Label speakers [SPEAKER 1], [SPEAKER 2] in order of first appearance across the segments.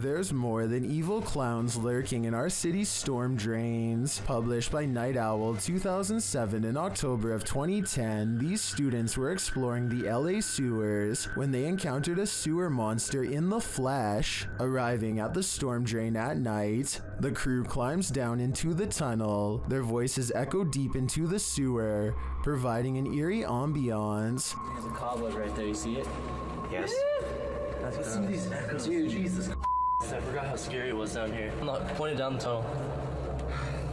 [SPEAKER 1] There's more than evil clowns lurking in our city's storm drains. Published by Night Owl 2007 in October of 2010, these students were exploring the LA sewers when they encountered a sewer monster in the flesh. Arriving at the storm drain at night, the crew climbs down into the tunnel. Their voices echo deep into the sewer, providing an eerie ambiance.
[SPEAKER 2] There's a cobweb right there, you see it?
[SPEAKER 3] Yes.
[SPEAKER 2] Let's see these echoes. Dude, Jesus. I forgot how scary it was down here. Look, pointed down the tunnel.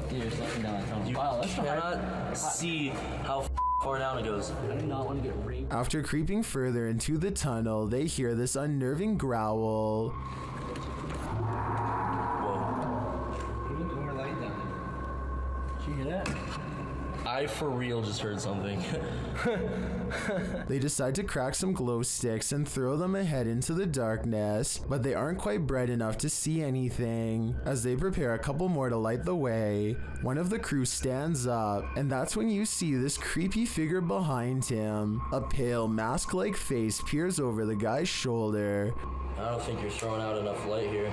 [SPEAKER 2] Dude, there's nothing down the tunnel.
[SPEAKER 4] You
[SPEAKER 2] cannot see how far down it goes. I do not want to get raped.
[SPEAKER 1] After creeping further into the tunnel, they hear this unnerving growl.
[SPEAKER 2] Whoa.
[SPEAKER 4] Put more light down.
[SPEAKER 2] Did you hear that? I for real just heard something.
[SPEAKER 1] They decide to crack some glow sticks and throw them ahead into the darkness, but they aren't quite bright enough to see anything. As they prepare a couple more to light the way, one of the crew stands up, and that's when you see this creepy figure behind him. A pale, mask-like face peers over the guy's shoulder.
[SPEAKER 2] I don't think you're throwing out enough light here.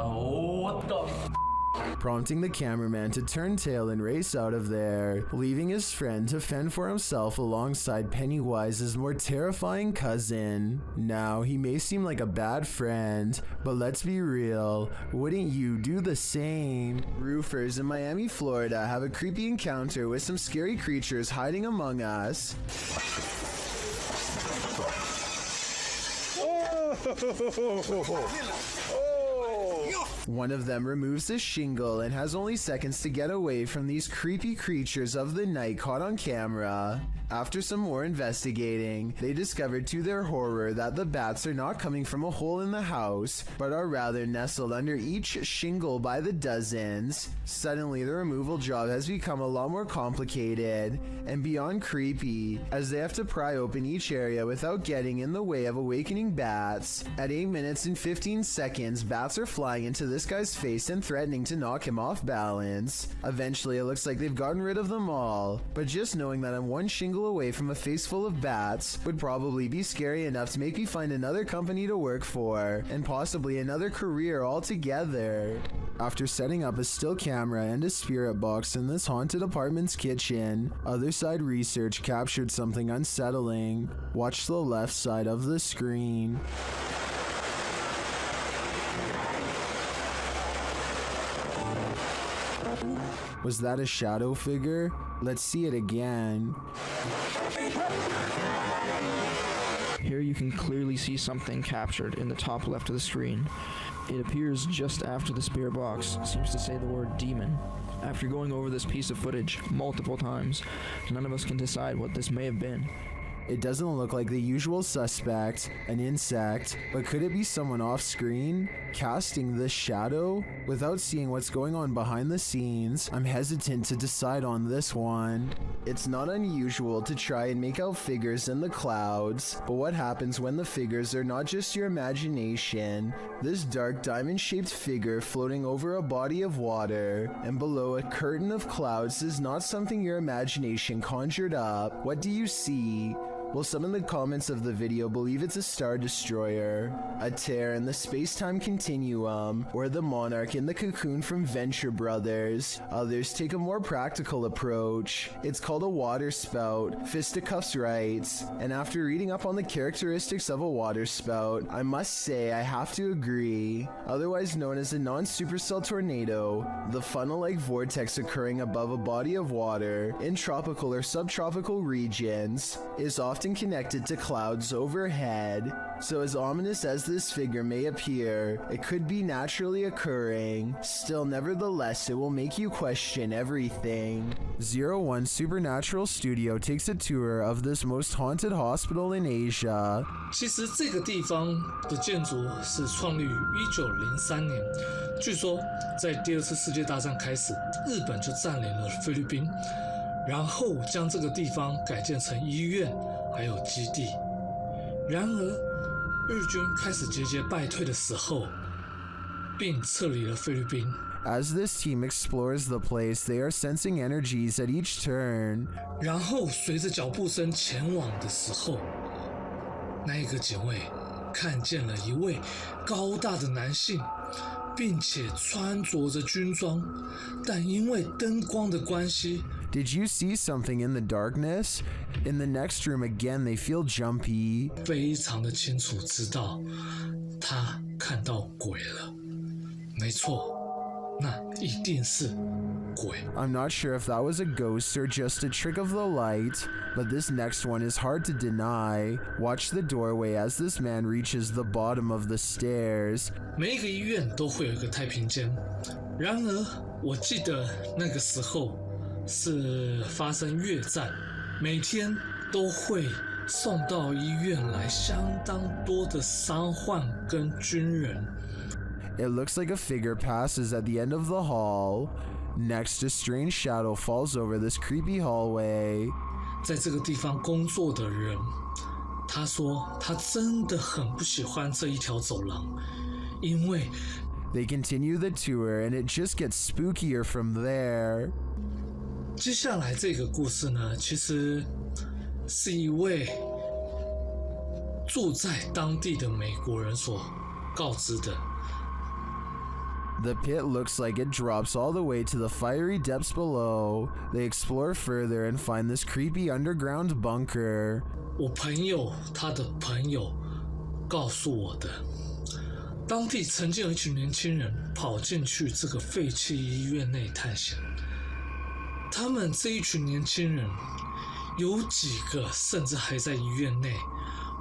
[SPEAKER 2] What the f***?
[SPEAKER 1] Prompting the cameraman to turn tail and race out of there, leaving his friend to fend for himself alongside Pennywise's more terrifying cousin. Now, he may seem like a bad friend, but let's be real, wouldn't you do the same? Roofers in Miami, Florida have a creepy encounter with some scary creatures hiding among us. One of them removes the shingle and has only seconds to get away from these creepy creatures of the night caught on camera. After some more investigating, they discovered to their horror that the bats are not coming from a hole in the house, but are rather nestled under each shingle by the dozens. Suddenly, the removal job has become a lot more complicated and beyond creepy, as they have to pry open each area without getting in the way of awakening bats. At 8 minutes and 15 seconds, bats are flying into this guy's face and threatening to knock him off balance. Eventually, it looks like they've gotten rid of them all, but just knowing that I'm one shingle away from a face full of bats would probably be scary enough to make me find another company to work for, and possibly another career altogether. After setting up a still camera and a spirit box in this haunted apartment's kitchen, Other Side Research captured something unsettling. Watch the left side of the screen. Was that a shadow figure? Let's see it again.
[SPEAKER 5] Here you can clearly see something captured in the top left of the screen. It appears just after the spirit box seems to say the word demon. After going over this piece of footage multiple times, none of us can decide what this may have been.
[SPEAKER 1] It doesn't look like the usual suspect, an insect, but could it be someone off screen, casting this shadow? Without seeing what's going on behind the scenes, I'm hesitant to decide on this one. It's not unusual to try and make out figures in the clouds, but what happens when the figures are not just your imagination? This dark diamond-shaped figure floating over a body of water and below a curtain of clouds is not something your imagination conjured up. What do you see? Well, some in the comments of the video believe it's a star destroyer, a tear in the space-time continuum, or the monarch in the cocoon from Venture Brothers. Others take a more practical approach. It's called a water spout, Fisticuffs writes, and after reading up on the characteristics of a water spout, I must say I have to agree. Otherwise known as a non-supercell tornado, the funnel-like vortex occurring above a body of water in tropical or subtropical regions is often connected to clouds overhead. So as ominous as this figure may appear, it could be naturally occurring. Still, nevertheless, it will make you question everything. 01 Supernatural Studio takes a tour of this most haunted hospital in Asia.
[SPEAKER 4] 其实这个地方的建筑是创立于1903年，据说在第二次世界大战开始，日本就占领了菲律宾，然后将这个地方改建成医院还有基地。然而日军开始节节败退的时候，并撤离了菲律宾。
[SPEAKER 1] As this team explores the place, they are sensing energies at each turn.
[SPEAKER 4] 然后随着脚步声前往的时候，那一个警卫看见了一位高大的男性，并且穿着着军装，但因为灯光的关系
[SPEAKER 1] Did you see something in the darkness? In the next room again, they feel jumpy.
[SPEAKER 4] 非常的清楚知道他看到鬼了。没错，那一定是鬼。
[SPEAKER 1] I'm not sure if that was a ghost or just a trick of the light, but this next one is hard to deny. Watch the doorway as this man reaches the bottom of the stairs.
[SPEAKER 4] 每一个医院都会有一个太平间，然而我记得那个时候是发生越战，每天都会送到医院来相当多的伤患跟军人。
[SPEAKER 1] It looks like a figure passes at the end of the hall. Next, a strange shadow falls over this creepy hallway.
[SPEAKER 4] 在这个地方工作的人，他说他真的很不喜欢这一条走廊，因为
[SPEAKER 1] They continue the tour, and it just gets spookier from there.
[SPEAKER 4] 接下来这个故事呢，其实是一位住在当地的美国人所告知的。
[SPEAKER 1] The pit looks like it drops all the way to the fiery depths below. They explore further and find this creepy underground bunker.
[SPEAKER 4] 我朋友他的朋友告诉我的，当地曾经有一群年轻人跑进去这个废弃医院内探险。他们这一群年轻人有几个甚至还在医院内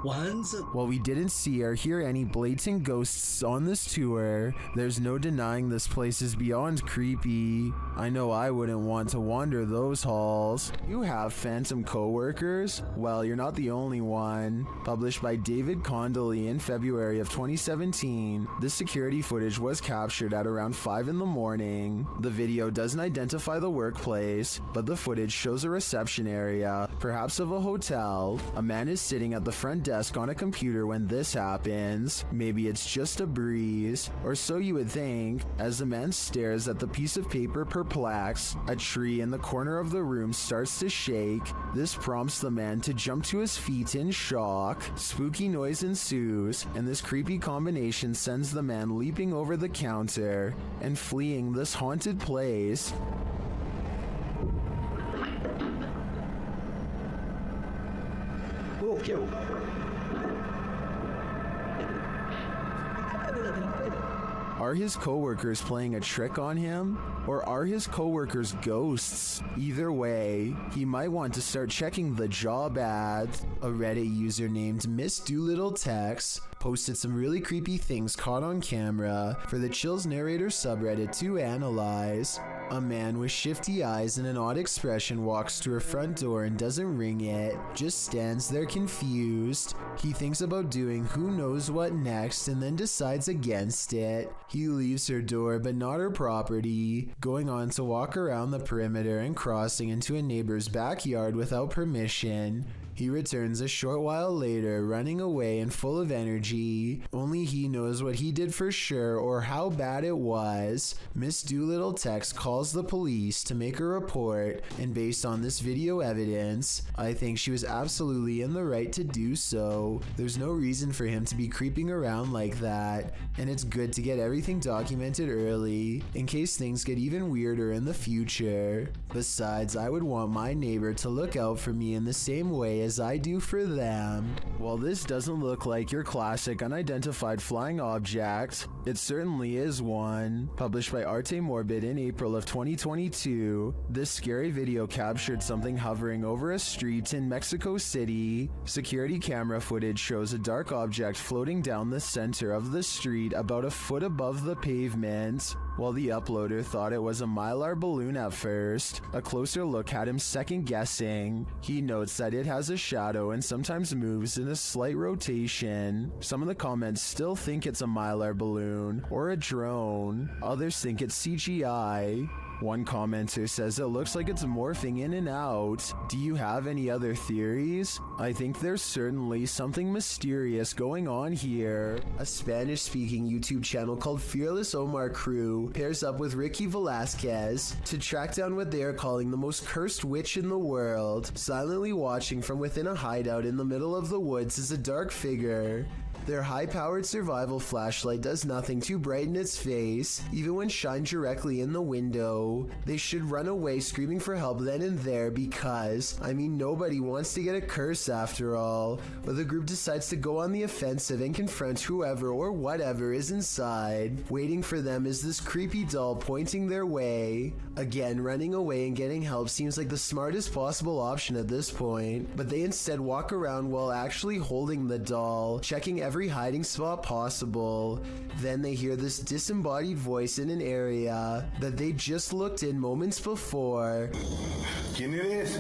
[SPEAKER 4] 玩着。
[SPEAKER 1] While we didn't see or hear any blatant ghosts on this tour, there's no denying this place is beyond creepy. I know I wouldn't want to wander those halls. You have phantom co-workers? Well, you're not the only one. Published by David Condley in February of 2017, this security footage was captured at around 5 in the morning. The video doesn't identify the workplace, but the footage shows a reception area, perhaps of a hotel. A man is sitting at the front desk on a computer when this happens. Maybe it's just a breeze, or so you would think, as the man stares at the piece of paper perplexed. A tree in the corner of the room starts to shake. This prompts the man to jump to his feet in shock. Spooky noise ensues, and this creepy combination sends the man leaping over the counter and fleeing this haunted place. Are his coworkers playing a trick on him? Or are his coworkers ghosts? Either way, he might want to start checking the job ads. A Reddit user named Miss Doolittle Tex posted some really creepy things caught on camera for the Chills Narrator subreddit to analyze. A man with shifty eyes and an odd expression walks to her front door and doesn't ring it, just stands there confused. He thinks about doing who knows what next and then decides against it. He leaves her door but not her property, going on to walk around the perimeter and crossing into a neighbor's backyard without permission. He returns a short while later, running away and full of energy. Only he knows what he did for sure or how bad it was. Miss Doolittle Tex calls the police to make a report, and based on this video evidence, I think she was absolutely in the right to do so. There's no reason for him to be creeping around like that, and it's good to get everything documented early, in case things get even weirder in the future. Besides, I would want my neighbor to look out for me in the same way as I do for them. While this doesn't look like your classic unidentified flying object, it certainly is one. Published by Arte Morbid in April of 2022, this scary video captured something hovering over a street in Mexico City. Security camera footage shows a dark object floating down the center of the street about a foot above the pavement. While the uploader thought it was a mylar balloon at first, a closer look had him second guessing. He notes that it has a shadow and sometimes moves in a slight rotation. Some of the comments still think it's a mylar balloon or a drone. Others think it's CGI. One commenter says it looks like it's morphing in and out. Do you have any other theories? I think there's certainly something mysterious going on here. A Spanish-speaking YouTube channel called Fearless Omar Crew pairs up with Ricky Velasquez to track down what they are calling the most cursed witch in the world. Silently watching from within a hideout in the middle of the woods is a dark figure. Their high-powered survival flashlight does nothing to brighten its face, even when shined directly in the window. They should run away screaming for help then and there because, I mean, nobody wants to get a curse after all. But the group decides to go on the offensive and confront whoever or whatever is inside. Waiting for them is this creepy doll pointing their way. Again, running away and getting help seems like the smartest possible option at this point, but they instead walk around while actually holding the doll, checking every hiding spot possible. Then they hear this disembodied voice in an area that they just looked in moments before.
[SPEAKER 3] ¿Quién eres?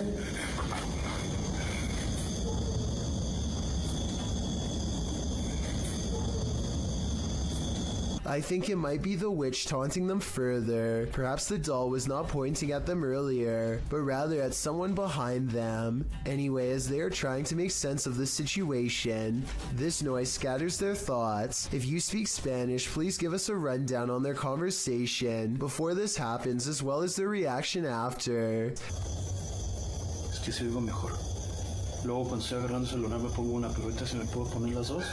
[SPEAKER 1] I think it might be the witch taunting them further. Perhaps the doll was not pointing at them earlier, but rather at someone behind them. Anyway, as they are trying to make sense of the situation, this noise scatters their thoughts. If you speak Spanish, please give us a rundown on their conversation before this happens, as well as their reaction after.
[SPEAKER 3] Es que se oigo mejor. Luego cuando estoy agarrando el celular me pongo una, pero ahorita se me puedo poner las dos.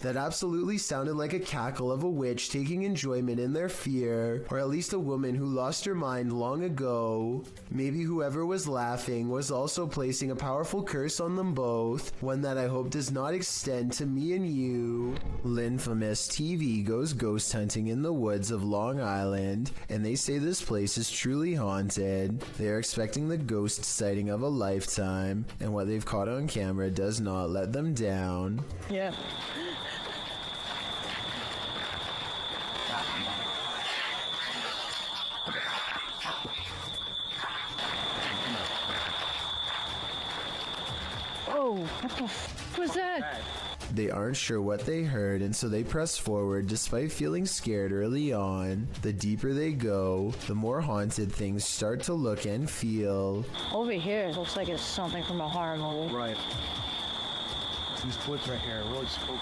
[SPEAKER 1] That absolutely sounded like a cackle of a witch taking enjoyment in their fear, or at least a woman who lost her mind long ago. Maybe whoever was laughing was also placing a powerful curse on them both, one that I hope does not extend to me and you. Linfamous TV goes ghost hunting in the woods of Long Island, and they say this place is truly haunted. They are expecting the ghost sighting of a lifetime, and what they've caught on camera does not let them down.
[SPEAKER 6] Yeah. Oh, what the f was that?
[SPEAKER 1] They aren't sure what they heard, and so they press forward despite feeling scared early on. The deeper they go, the more haunted things start to look and feel.
[SPEAKER 6] Over here, it looks like it's something from a horror movie.
[SPEAKER 3] Right. These woods right here are really spooky.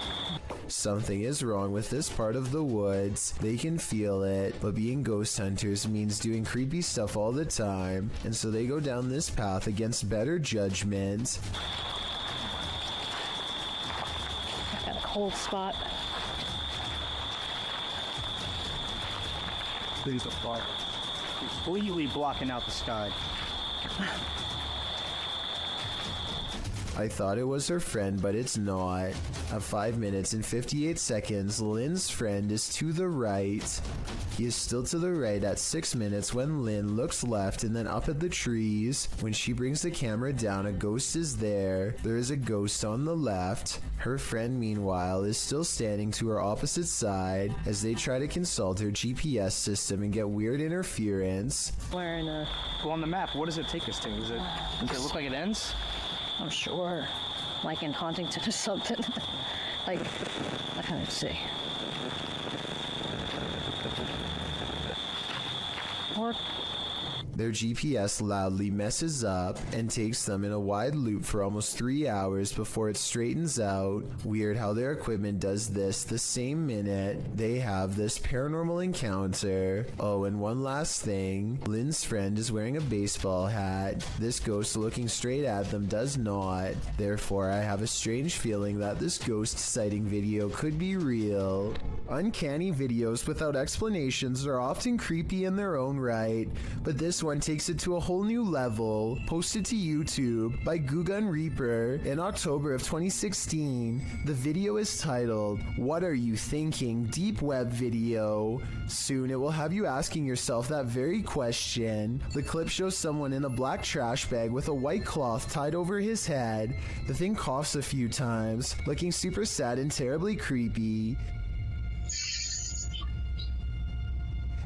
[SPEAKER 1] Something is wrong with this part of the woods. They can feel it, but being ghost hunters means doing creepy stuff all the time, and so they go down this path against better judgment.
[SPEAKER 6] Got a cold spot.
[SPEAKER 3] These are far. Completely blocking out the sky.
[SPEAKER 1] I thought it was her friend, but it's not. At 5 minutes and 58 seconds, Lynn's friend is to the right. He is still to the right at 6 minutes when Lynn looks left and then up at the trees. When she brings the camera down, a ghost is there. There is a ghost on the left. Her friend, meanwhile, is still standing to her opposite side as they try to consult her GPS system and get weird interference.
[SPEAKER 6] Wearing a...
[SPEAKER 3] Well, on the map, what does it take us to? Does it look like it ends?
[SPEAKER 6] I'm sure. Like in Hauntington or something. Like, I can't see. Or...
[SPEAKER 1] Their GPS loudly messes up and takes them in a wide loop for almost 3 hours before it straightens out. Weird how their equipment does this the same minute they have this paranormal encounter. Oh, and one last thing. Lynn's friend is wearing a baseball hat. This ghost looking straight at them does not. Therefore, I have a strange feeling that this ghost sighting video could be real. Uncanny videos without explanations are often creepy in their own right, but this one takes it to a whole new level. Posted to YouTube by Gugun Reaper in October of 2016. The video is titled, "What Are You Thinking? Deep Web Video." Soon it will have you asking yourself that very question. The clip shows someone in a black trash bag with a white cloth tied over his head. The thing coughs a few times, looking super sad and terribly creepy.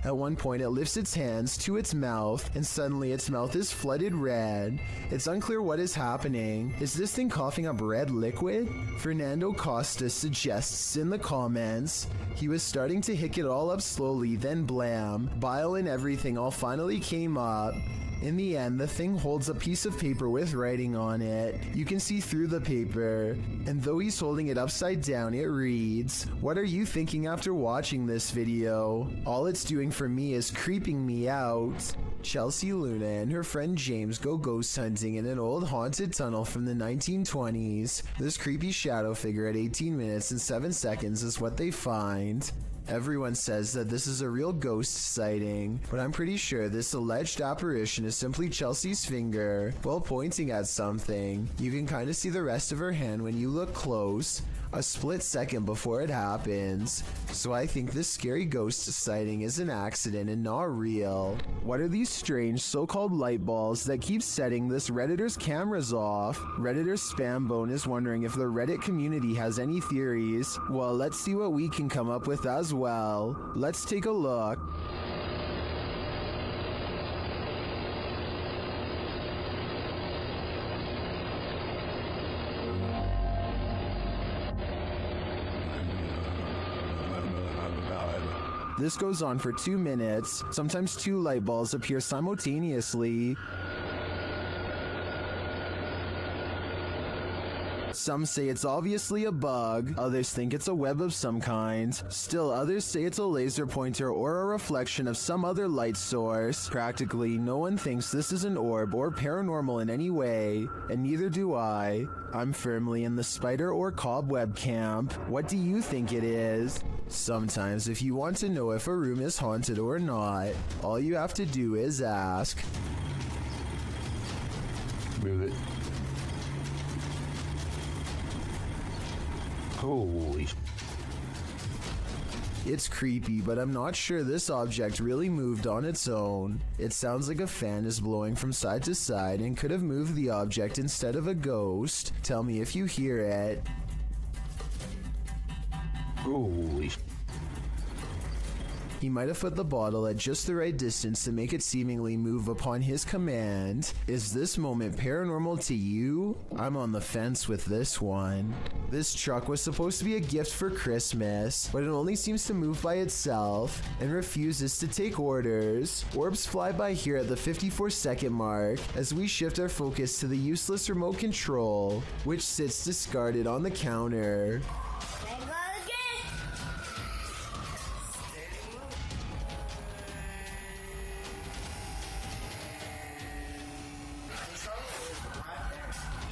[SPEAKER 1] At one point, it lifts its hands to its mouth, and suddenly its mouth is flooded red. It's unclear what is happening. Is this thing coughing up red liquid? Fernando Costa suggests in the comments, he was starting to hick it all up slowly, then blam, bile and everything all finally came up. In the end, the thing holds a piece of paper with writing on it. You can see through the paper, and though he's holding it upside down, it reads, "What are you thinking after watching this video? All it's doing for me is creeping me out." Chelsea Luna and her friend James go ghost hunting in an old haunted tunnel from the 1920s. This creepy shadow figure at 18 minutes and 7 seconds is what they find. Everyone says that this is a real ghost sighting, but I'm pretty sure this alleged apparition is simply Chelsea's finger while pointing at something. You can kind of see the rest of her hand when you look close, a split second before it happens. So I think this scary ghost sighting is an accident and not real. What are these strange so-called light balls that keep setting this Redditor's cameras off? Redditor's Spambone is wondering if the Reddit community has any theories. Well, let's see what we can come up with as well. Let's take a look. This goes on for 2 minutes. Sometimes 2 light balls appear simultaneously. Some say it's obviously a bug, others think it's a web of some kind. Still others say it's a laser pointer or a reflection of some other light source. Practically no one thinks this is an orb or paranormal in any way, and neither do I. I'm firmly in the spider or cobweb camp. What do you think it is? Sometimes if you want to know if a room is haunted or not, all you have to do is ask.
[SPEAKER 3] Move it. Holy.
[SPEAKER 1] It's creepy, but I'm not sure this object really moved on its own. It sounds like a fan is blowing from side to side and could have moved the object instead of a ghost. Tell me if you hear it.
[SPEAKER 3] Holy.
[SPEAKER 1] He might have put the bottle at just the right distance to make it seemingly move upon his command. Is this moment paranormal to you? I'm on the fence with this one. This truck was supposed to be a gift for Christmas, but it only seems to move by itself and refuses to take orders. Orbs fly by here at the 54-second mark as we shift our focus to the useless remote control, which sits discarded on the counter.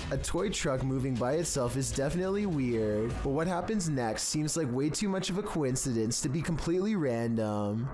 [SPEAKER 1] A toy truck moving by itself is definitely weird, but what happens next seems like way too much of a coincidence to be completely random.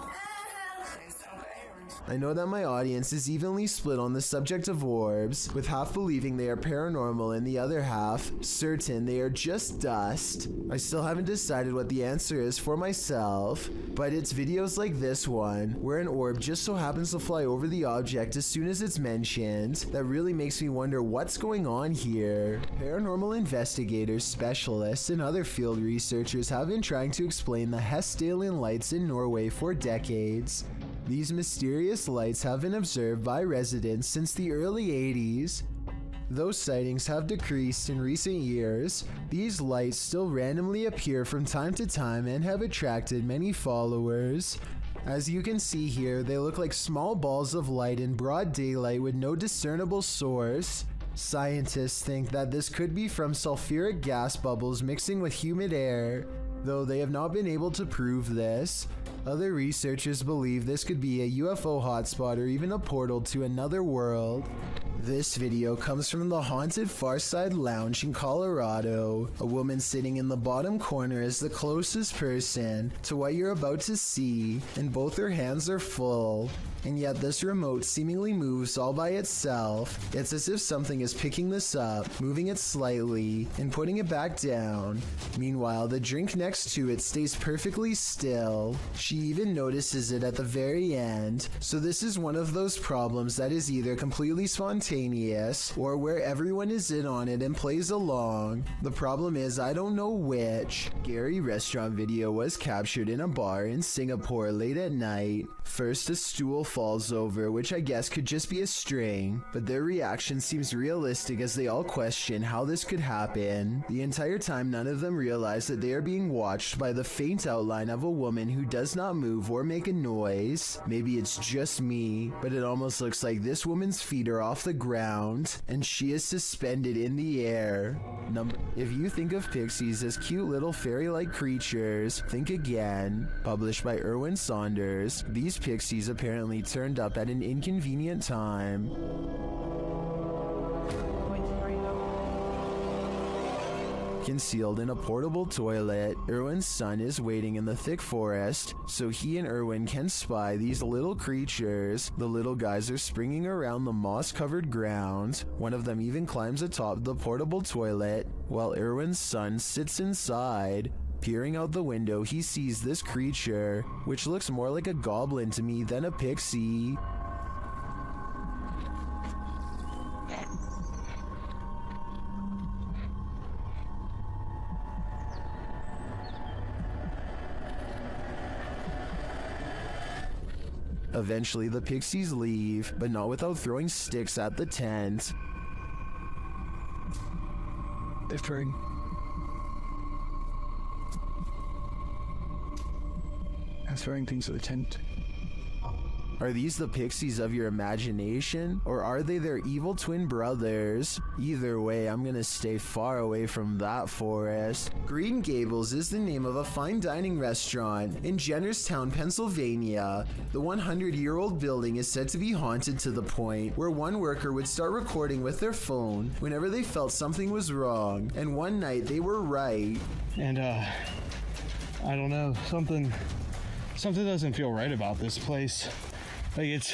[SPEAKER 1] I know that my audience is evenly split on the subject of orbs, with half believing they are paranormal and the other half certain they are just dust. I still haven't decided what the answer is for myself, but it's videos like this one, where an orb just so happens to fly over the object as soon as it's mentioned, that really makes me wonder what's going on here. Paranormal investigators, specialists, and other field researchers have been trying to explain the Hessdalen lights in Norway for decades. These mysterious lights have been observed by residents since the early 80s. Though sightings have decreased in recent years, these lights still randomly appear from time to time and have attracted many followers. As you can see here, they look like small balls of light in broad daylight with no discernible source. Scientists think that this could be from sulfuric gas bubbles mixing with humid air, though they have not been able to prove this. Other researchers believe this could be a UFO hotspot or even a portal to another world. This video comes from the haunted Farside Lounge in Colorado. A woman sitting in the bottom corner is the closest person to what you're about to see, and both her hands are full. And yet this remote seemingly moves all by itself. It's as if something is picking this up, moving it slightly, and putting it back down. Meanwhile, the drink next to it stays perfectly still. She even notices it at the very end. So this is one of those problems that is either completely spontaneous, or where everyone is in on it and plays along. The problem is I don't know which. Scary restaurant video was captured in a bar in Singapore late at night. First, a stool falls over, which I guess could just be a string, but their reaction seems realistic as they all question how this could happen. The entire time, none of them realize that they are being watched by the faint outline of a woman who does not move or make a noise. Maybe it's just me, but it almost looks like this woman's feet are off the ground, and she is suspended in the air. If you think of pixies as cute little fairy-like creatures, think again. Published by Erwin Saunders, these pixies apparently turned up at an inconvenient time. Concealed in a portable toilet, Erwin's son is waiting in the thick forest so he and Erwin can spy these little creatures. The little guys are springing around the moss-covered ground. One of them even climbs atop the portable toilet, while Erwin's son sits inside. Peering out the window, he sees this creature, which looks more like a goblin to me than a pixie. Eventually, the pixies leave, but not without throwing sticks at the tent.
[SPEAKER 3] They're throwing things at the tent.
[SPEAKER 1] Are these the pixies of your imagination, or are they their evil twin brothers? Either way, I'm gonna stay far away from that forest. Green Gables is the name of a fine dining restaurant in Jennerstown, Pennsylvania. The 100-year-old building is said to be haunted to the point where one worker would start recording with their phone whenever they felt something was wrong, and one night they were right.
[SPEAKER 3] And I don't know, something doesn't feel right about this place. Like it's,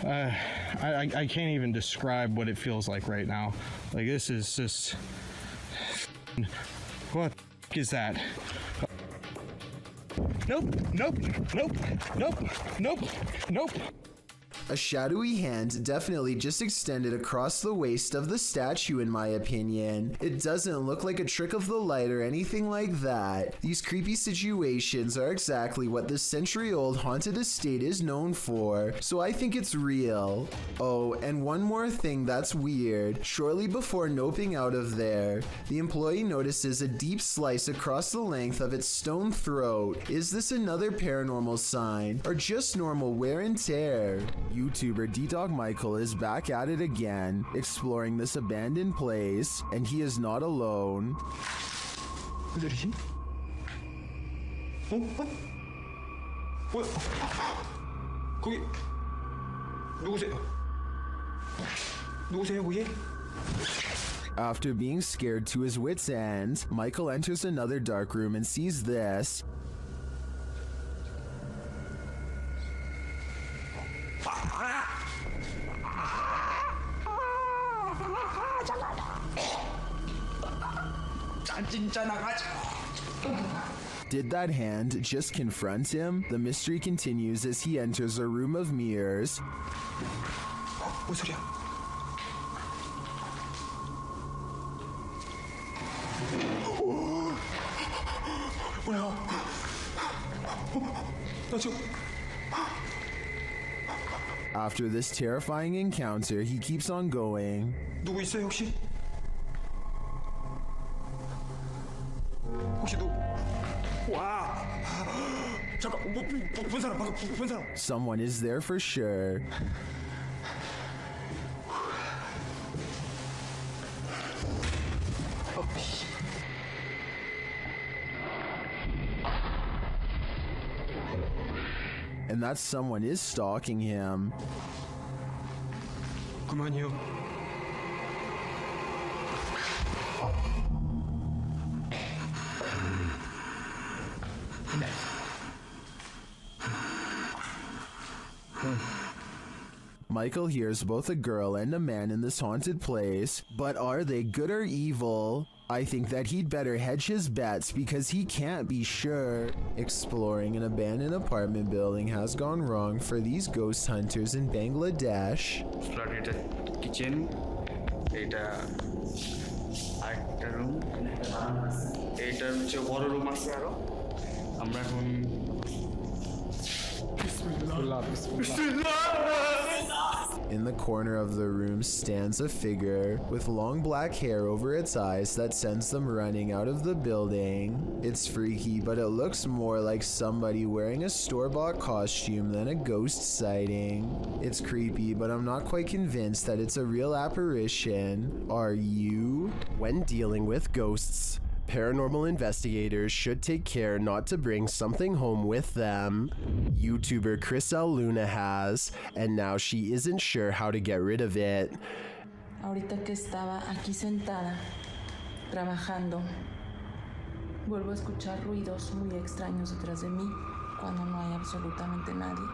[SPEAKER 3] I can't even describe what it feels like right now. Like this is just, what is that? Nope.
[SPEAKER 1] A shadowy hand definitely just extended across the waist of the statue in my opinion. It doesn't look like a trick of the light or anything like that. These creepy situations are exactly what this century-old haunted estate is known for, so I think it's real. Oh, and one more thing that's weird. Shortly before noping out of there, the employee notices a deep slice across the length of its stone throat. Is this another paranormal sign, or just normal wear and tear? YouTuber D-Dog Michael is back at it again, exploring this abandoned place, and he is not alone.
[SPEAKER 3] 누구지? 뭐야? 거기 누구세요 거기?
[SPEAKER 1] After being scared to his wits' end, Michael enters another dark room and sees this. Did that hand just confront him? The mystery continues as he enters a room of mirrors.
[SPEAKER 3] 뭔 소리야? 뭐야? 나 지금
[SPEAKER 1] After this terrifying encounter, he keeps on going.
[SPEAKER 3] 누구 있어요 혹시? 혹시 누구? 와! 잠깐 본 사람 방금 본 사람.
[SPEAKER 1] Someone is there for sure. And that someone is stalking him.
[SPEAKER 3] 그만이요.
[SPEAKER 1] Michael hears both a girl and a man in this haunted place, but are they good or evil? I think that he'd better hedge his bets because he can't be sure. Exploring an abandoned apartment building has gone wrong for these ghost hunters in Bangladesh.
[SPEAKER 7] এটা kitchen এটা আরেকটা room এইটা হচ্ছে বড় room আছে আরো আমরা এখন বিসমিল্লাহ
[SPEAKER 1] In the corner of the room stands a figure with long black hair over its eyes that sends them running out of the building. It's freaky, but it looks more like somebody wearing a store-bought costume than a ghost sighting. It's creepy, but I'm not quite convinced that it's a real apparition. Are you?
[SPEAKER 8] When dealing with ghosts, paranormal investigators should take care not to bring something home with them. YouTuber Chris L. Luna has, and now she isn't sure how to get rid of it.
[SPEAKER 9] Ahorita que estaba aquí sentada, trabajando, vuelvo a escuchar ruidos muy extraños detrás de mí cuando no hay absolutamente nadie.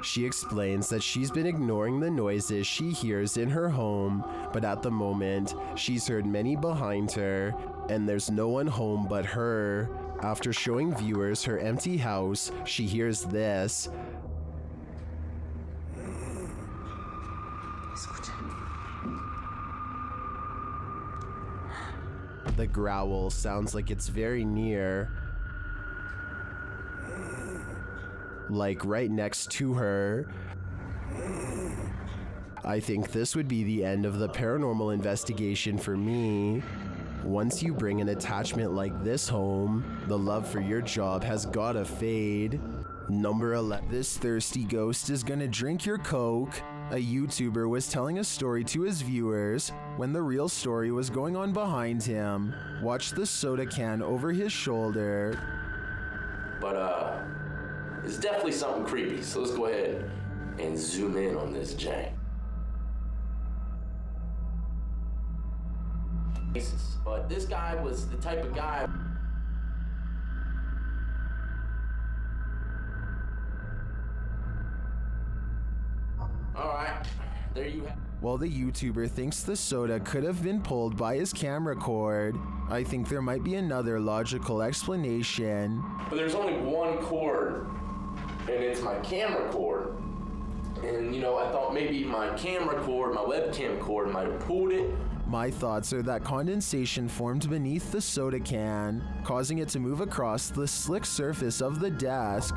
[SPEAKER 8] She explains that she's been ignoring the noises she hears in her home, but at the moment, she's heard many behind her, and there's no one home but her. After showing viewers her empty house, she hears this. The growl sounds like it's very near, like right next to her. I think this would be the end of the paranormal investigation for me. Once you bring an attachment like this home, the love for your job has gotta fade. Number 11.
[SPEAKER 1] This thirsty ghost is gonna drink your Coke. A YouTuber was telling a story to his viewers when the real story was going on behind him. Watch the soda can over his shoulder.
[SPEAKER 10] But it's definitely something creepy, so let's go ahead and zoom in on this jank. But this guy was the type of guy. Alright, there you have.
[SPEAKER 1] While the YouTuber thinks the soda could have been pulled by his camera cord, I think there might be another logical explanation.
[SPEAKER 10] But there's only one cord, and it's my camera cord. And I thought maybe my camera cord, my webcam cord might have pulled it.
[SPEAKER 1] My thoughts are that condensation formed beneath the soda can, causing it to move across the slick surface of the desk.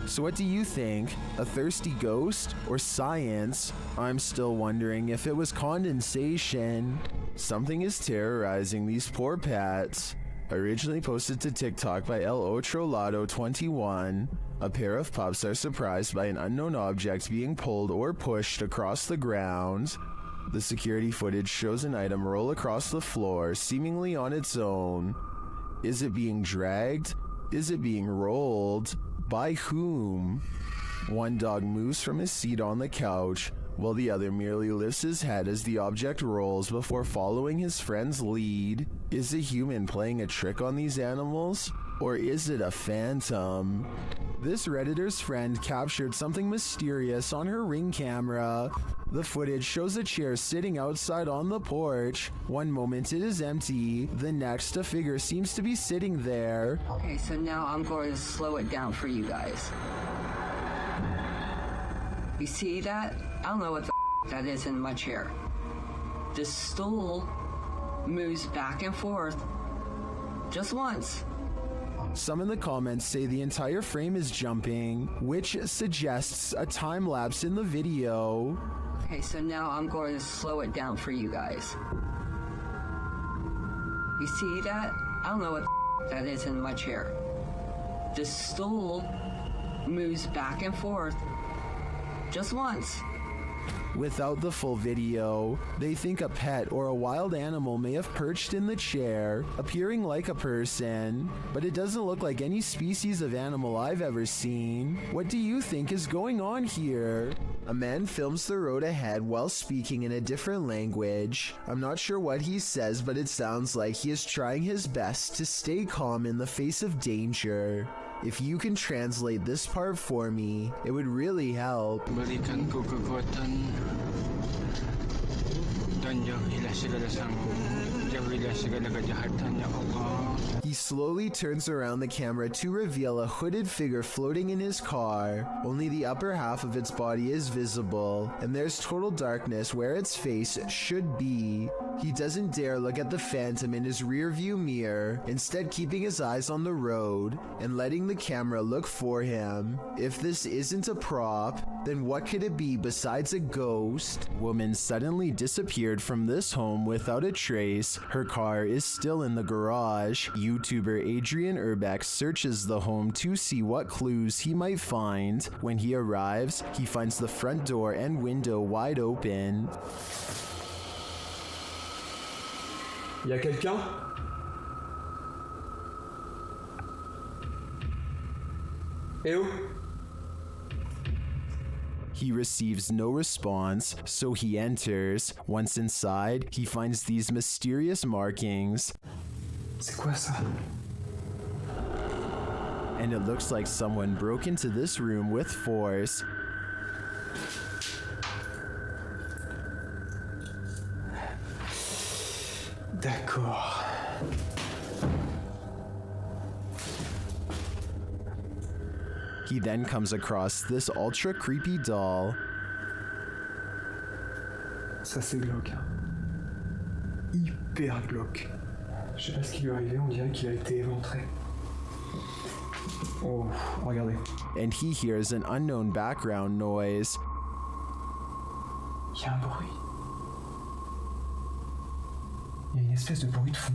[SPEAKER 1] So what do you think? A thirsty ghost or science? I'm still wondering if it was condensation. Something is terrorizing these poor pets. Originally posted to TikTok by El Otrolado 21, a pair of pups are surprised by an unknown object being pulled or pushed across the ground. The security footage shows an item roll across the floor, seemingly on its own. Is it being dragged? Is it being rolled? By whom? One dog moves from his seat on the couch, while the other merely lifts his head as the object rolls before following his friend's lead. Is a human playing a trick on these animals? Or is it a phantom? This Redditor's friend captured something mysterious on her Ring camera. The footage shows a chair sitting outside on the porch. One moment it is empty, the next a figure seems to be sitting there.
[SPEAKER 11] Okay, so now I'm going to slow it down for you guys. You see that? I don't know what the that is in my chair. The stool moves back and forth just once.
[SPEAKER 1] Some in the comments say the entire frame is jumping, which suggests a time lapse in the video.
[SPEAKER 11] Okay, so now I'm going to slow it down for you guys. You see that? I don't know what that is in my chair. The stool moves back and forth just once.
[SPEAKER 1] Without the full video, they think a pet or a wild animal may have perched in the chair, appearing like a person, but it doesn't look like any species of animal I've ever seen. What do you think is going on here? A man films the road ahead while speaking in a different language. I'm not sure what he says, but it sounds like he is trying his best to stay calm in the face of danger. If you can translate this part for me, it would really help.
[SPEAKER 12] Berikan ko kekuatan dan jauhilah segala sanggup.
[SPEAKER 1] He slowly turns around the camera to reveal a hooded figure floating in his car. Only the upper half of its body is visible, and there's total darkness where its face should be. He doesn't dare look at the phantom in his rearview mirror, instead keeping his eyes on the road and letting the camera look for him. If this isn't a prop, then what could it be besides a ghost? Woman suddenly disappeared from this home without a trace. Her car is still in the garage. YouTuber Adrian Urbex searches the home to see what clues he might find. When he arrives, he finds the front door and window wide open.
[SPEAKER 12] Y a quelqu'un? Eh oh?
[SPEAKER 1] He receives no response, so he enters. Once inside, he finds these mysterious markings.
[SPEAKER 12] C'est quoi ça?
[SPEAKER 1] And it looks like someone broke into this room with force.
[SPEAKER 12] D'accord.
[SPEAKER 1] He then comes across this ultra creepy doll.
[SPEAKER 12] Ça c'est glauque. Hyper glauque. Je sais pas ce qui lui est arrivé, on dirait qu'il a été éventré. Oh, regardez.
[SPEAKER 1] And he hears an unknown background noise.
[SPEAKER 12] Il y a un bruit. Il y a une espèce de bruit de fond.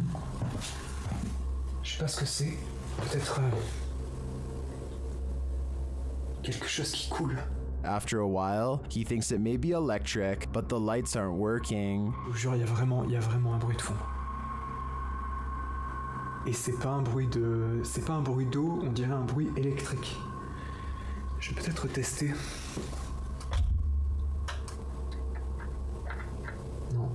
[SPEAKER 12] Je sais pas ce que c'est. Peut-être quelque chose qui coule.
[SPEAKER 1] After a while, he thinks it may be electric, but the lights aren't working.
[SPEAKER 12] Je vous jure, il y a vraiment un bruit de fond. Et c'est pas un bruit d'eau, on dirait un bruit électrique. Je vais peut-être tester. Non.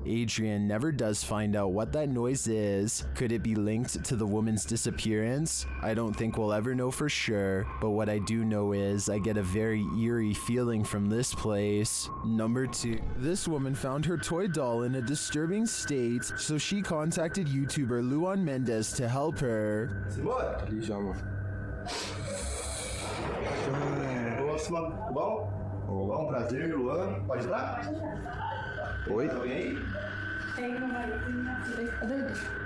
[SPEAKER 1] Adrian never does find out what that noise is. Could it be linked to the woman's disappearance? I don't think we'll ever know for sure, but what I do know is I get a very eerie feeling from this place. Number 2. This woman found her toy doll in a disturbing state, so she contacted YouTuber Luan Mendez to help her.
[SPEAKER 13] C'est moi? Ligeirement. Bom? Bom, prazer, Luan. Pode entrar? Oi? Alguém aí?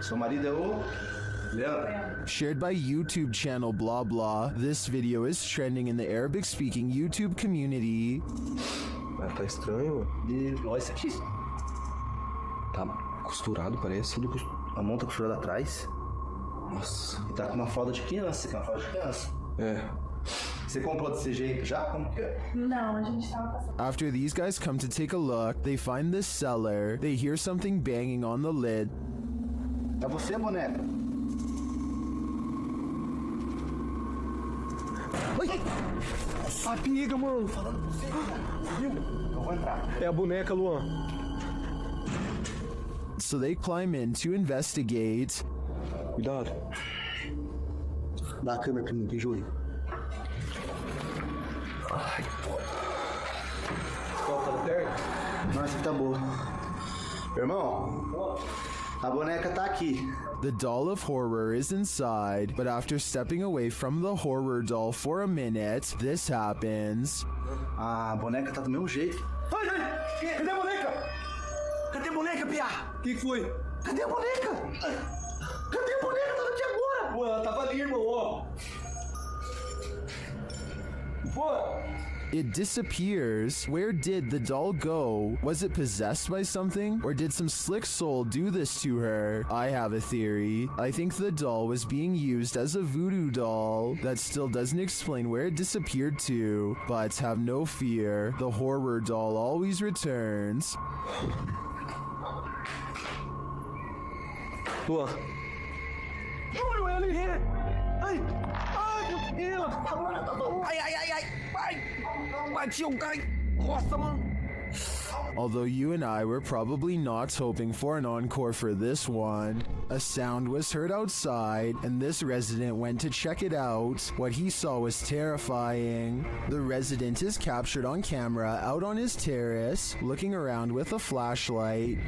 [SPEAKER 13] Seu marido é o Leandro.
[SPEAKER 1] Shared by YouTube channel blah blah, this video is trending in the Arabic-speaking YouTube community.
[SPEAKER 13] Mas tá estranho. Olha isso aqui. Tá costurado, parece. A mão tá costurada atrás. Nossa. E tá com uma fralda de criança. Tem uma fralda de criança. É. Você comprou desse jeito já? Como que é?
[SPEAKER 9] Não, a gente tava passando.
[SPEAKER 1] After these guys come to take a look, they find this cellar. They hear something banging on the lid.
[SPEAKER 13] É você, boneca?
[SPEAKER 12] Oi! Amiga, mano!
[SPEAKER 13] Viu? Eu vou entrar.
[SPEAKER 12] É a boneca, Luan.
[SPEAKER 1] So they climb in to investigate.
[SPEAKER 12] Cuidado.
[SPEAKER 13] Dá a câmera pra mim, Georgie.
[SPEAKER 12] Ai, pô. Qual tá perto?
[SPEAKER 13] Nossa, tá boa. Irmão, a boneca tá aqui.
[SPEAKER 1] The doll of horror is inside, but after stepping away from the horror doll for a minute, this happens.
[SPEAKER 13] A boneca tá do mesmo jeito.
[SPEAKER 12] Ai, cadê a boneca? Cadê a boneca, Pia? O que foi?
[SPEAKER 13] Cadê a boneca? Cadê a boneca? Tava aqui agora.
[SPEAKER 12] Pô, ela tava ali, irmão, ó. Pô.
[SPEAKER 1] It disappears. Where did the doll go? Was it possessed by something? Or did some slick soul do this to her? I have a theory. I think the doll was being used as a voodoo doll. That still doesn't explain where it disappeared to. But have no fear, the horror doll always returns.
[SPEAKER 12] Luan. Juro, ela é. Ai, ai, meu Deus. Ai, ai, ai, ai. Ai, bati um cara. Nossa, mano.
[SPEAKER 1] Although you and I were probably not hoping for an encore for this one, a sound was heard outside, and this resident went to check it out. What he saw was terrifying. The resident is captured on camera out on his terrace, looking around with a flashlight.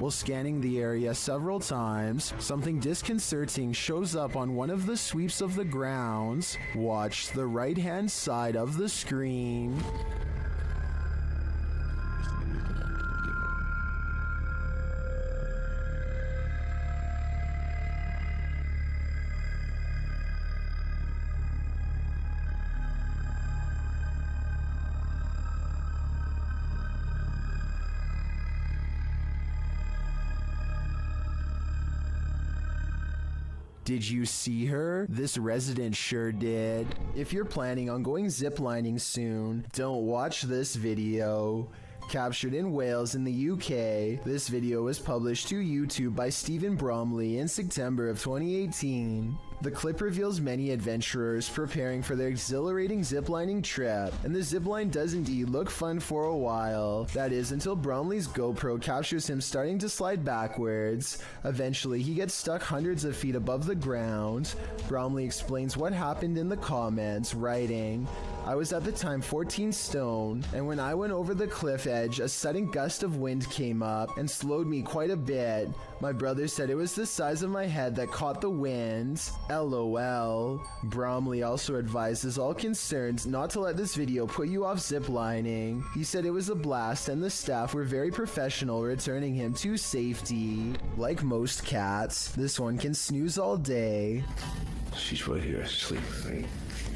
[SPEAKER 1] While scanning the area several times, something disconcerting shows up on one of the sweeps of the grounds. Watch the right-hand side of the screen. Did you see her? This resident sure did. If you're planning on going ziplining soon, don't watch this video. Captured in Wales in the UK, this video was published to YouTube by Stephen Bromley in September of 2018. The clip reveals many adventurers preparing for their exhilarating ziplining trip, and the zipline does indeed look fun for a while. That is, until Bromley's GoPro captures him starting to slide backwards. Eventually, he gets stuck hundreds of feet above the ground. Bromley explains what happened in the comments, writing, "I was at the time 14 stone, and when I went over the cliff edge, a sudden gust of wind came up and slowed me quite a bit. My brother said it was the size of my head that caught the wind. LOL. Bromley also advises all concerned not to let this video put you off ziplining. He said it was a blast and the staff were very professional returning him to safety. Like most cats, this one can snooze all day."
[SPEAKER 12] She's right here asleep.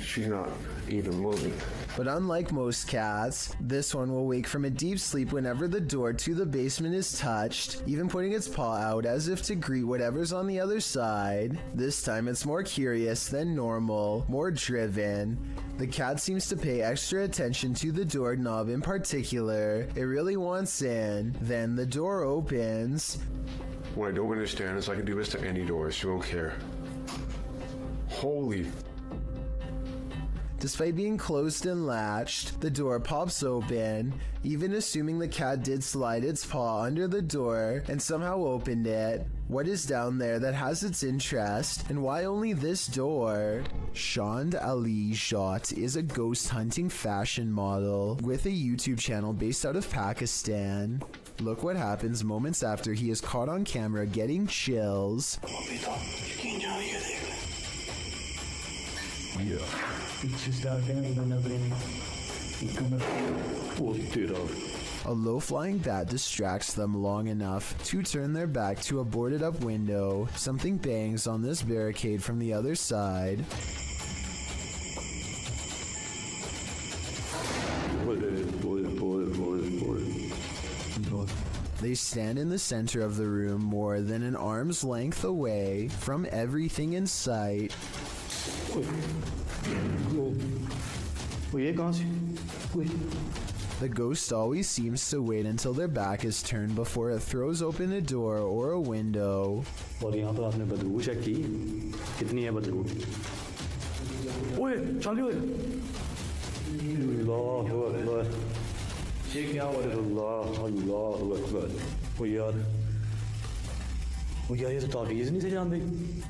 [SPEAKER 12] She's not even moving.
[SPEAKER 1] But unlike most cats, this one will wake from a deep sleep whenever the door to the basement is touched, even putting its paw out as if to greet whatever's on the other side. This time it's more curious than normal, more driven. The cat seems to pay extra attention to the doorknob in particular. It really wants in. Then the door opens.
[SPEAKER 12] What I don't understand is I can do this to any door. She won't care. Holy...
[SPEAKER 1] Despite being closed and latched, the door pops open, even assuming the cat did slide its paw under the door and somehow opened it. What is down there that has its interest, and why only this door? Shand Ali Jot is a ghost hunting fashion model with a YouTube channel based out of Pakistan. Look what happens moments after he is caught on camera getting chills.
[SPEAKER 12] Yeah.
[SPEAKER 14] It's just out there with nobody.
[SPEAKER 1] A low-flying bat distracts them long enough to turn their back to a boarded-up window. Something bangs on this barricade from the other side. They stand in the center of the room more than an arm's length away from everything in sight. The ghost always seems to wait until their back is turned before it throws open a door or a window.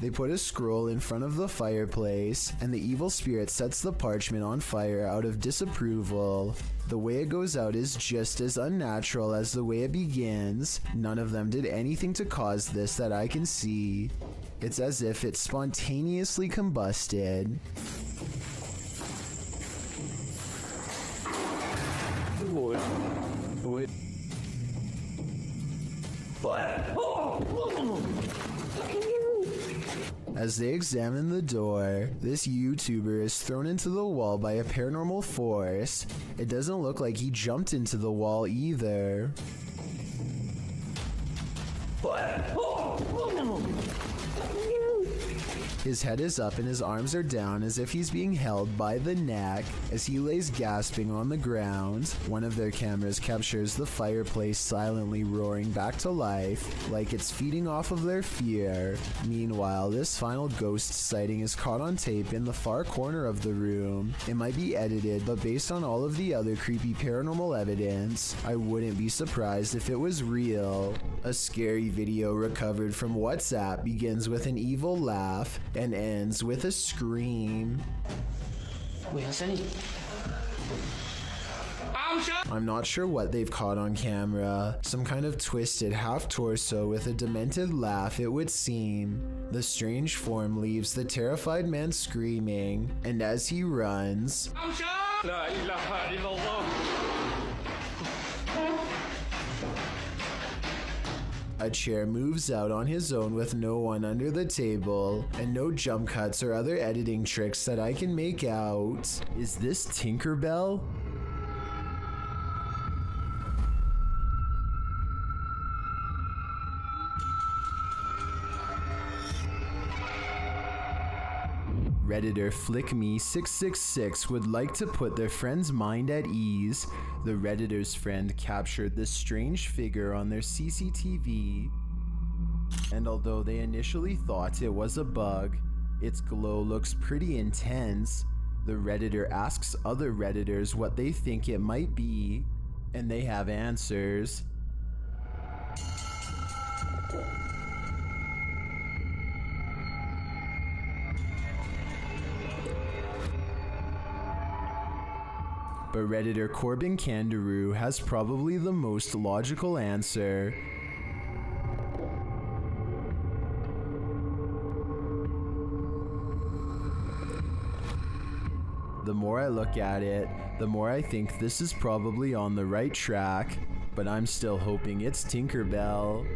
[SPEAKER 1] They put a scroll in front of the fireplace, and the evil spirit sets the parchment on fire out of disapproval. The way it goes out is just as unnatural as the way it begins. None of them did anything to cause this that I can see. It's as if it spontaneously combusted. As they examine the door, this YouTuber is thrown into the wall by a paranormal force. It doesn't look like he jumped into the wall either. His head is up and his arms are down as if he's being held by the neck as he lays gasping on the ground. One of their cameras captures the fireplace silently roaring back to life, like it's feeding off of their fear. Meanwhile, this final ghost sighting is caught on tape in the far corner of the room. It might be edited, but based on all of the other creepy paranormal evidence, I wouldn't be surprised if it was real. A scary video recovered from WhatsApp begins with an evil laugh and ends with a scream.
[SPEAKER 11] Wait, Hasani. I'm
[SPEAKER 1] I'm not sure what they've caught on camera. Some kind of twisted half torso with a demented laugh, it would seem. The strange form leaves the terrified man screaming, and as he runs, a chair moves out on his own with no one under the table, and no jump cuts or other editing tricks that I can make out. Is this Tinkerbell? Redditor FlickMe666 would like to put their friend's mind at ease. The Redditor's friend captured this strange figure on their CCTV, and although they initially thought it was a bug, its glow looks pretty intense. The Redditor asks other Redditors what they think it might be, and they have answers. But Redditor Corbin Kangaroo has probably the most logical answer. The more I look at it, the more I think this is probably on the right track, but I'm still hoping it's Tinkerbell.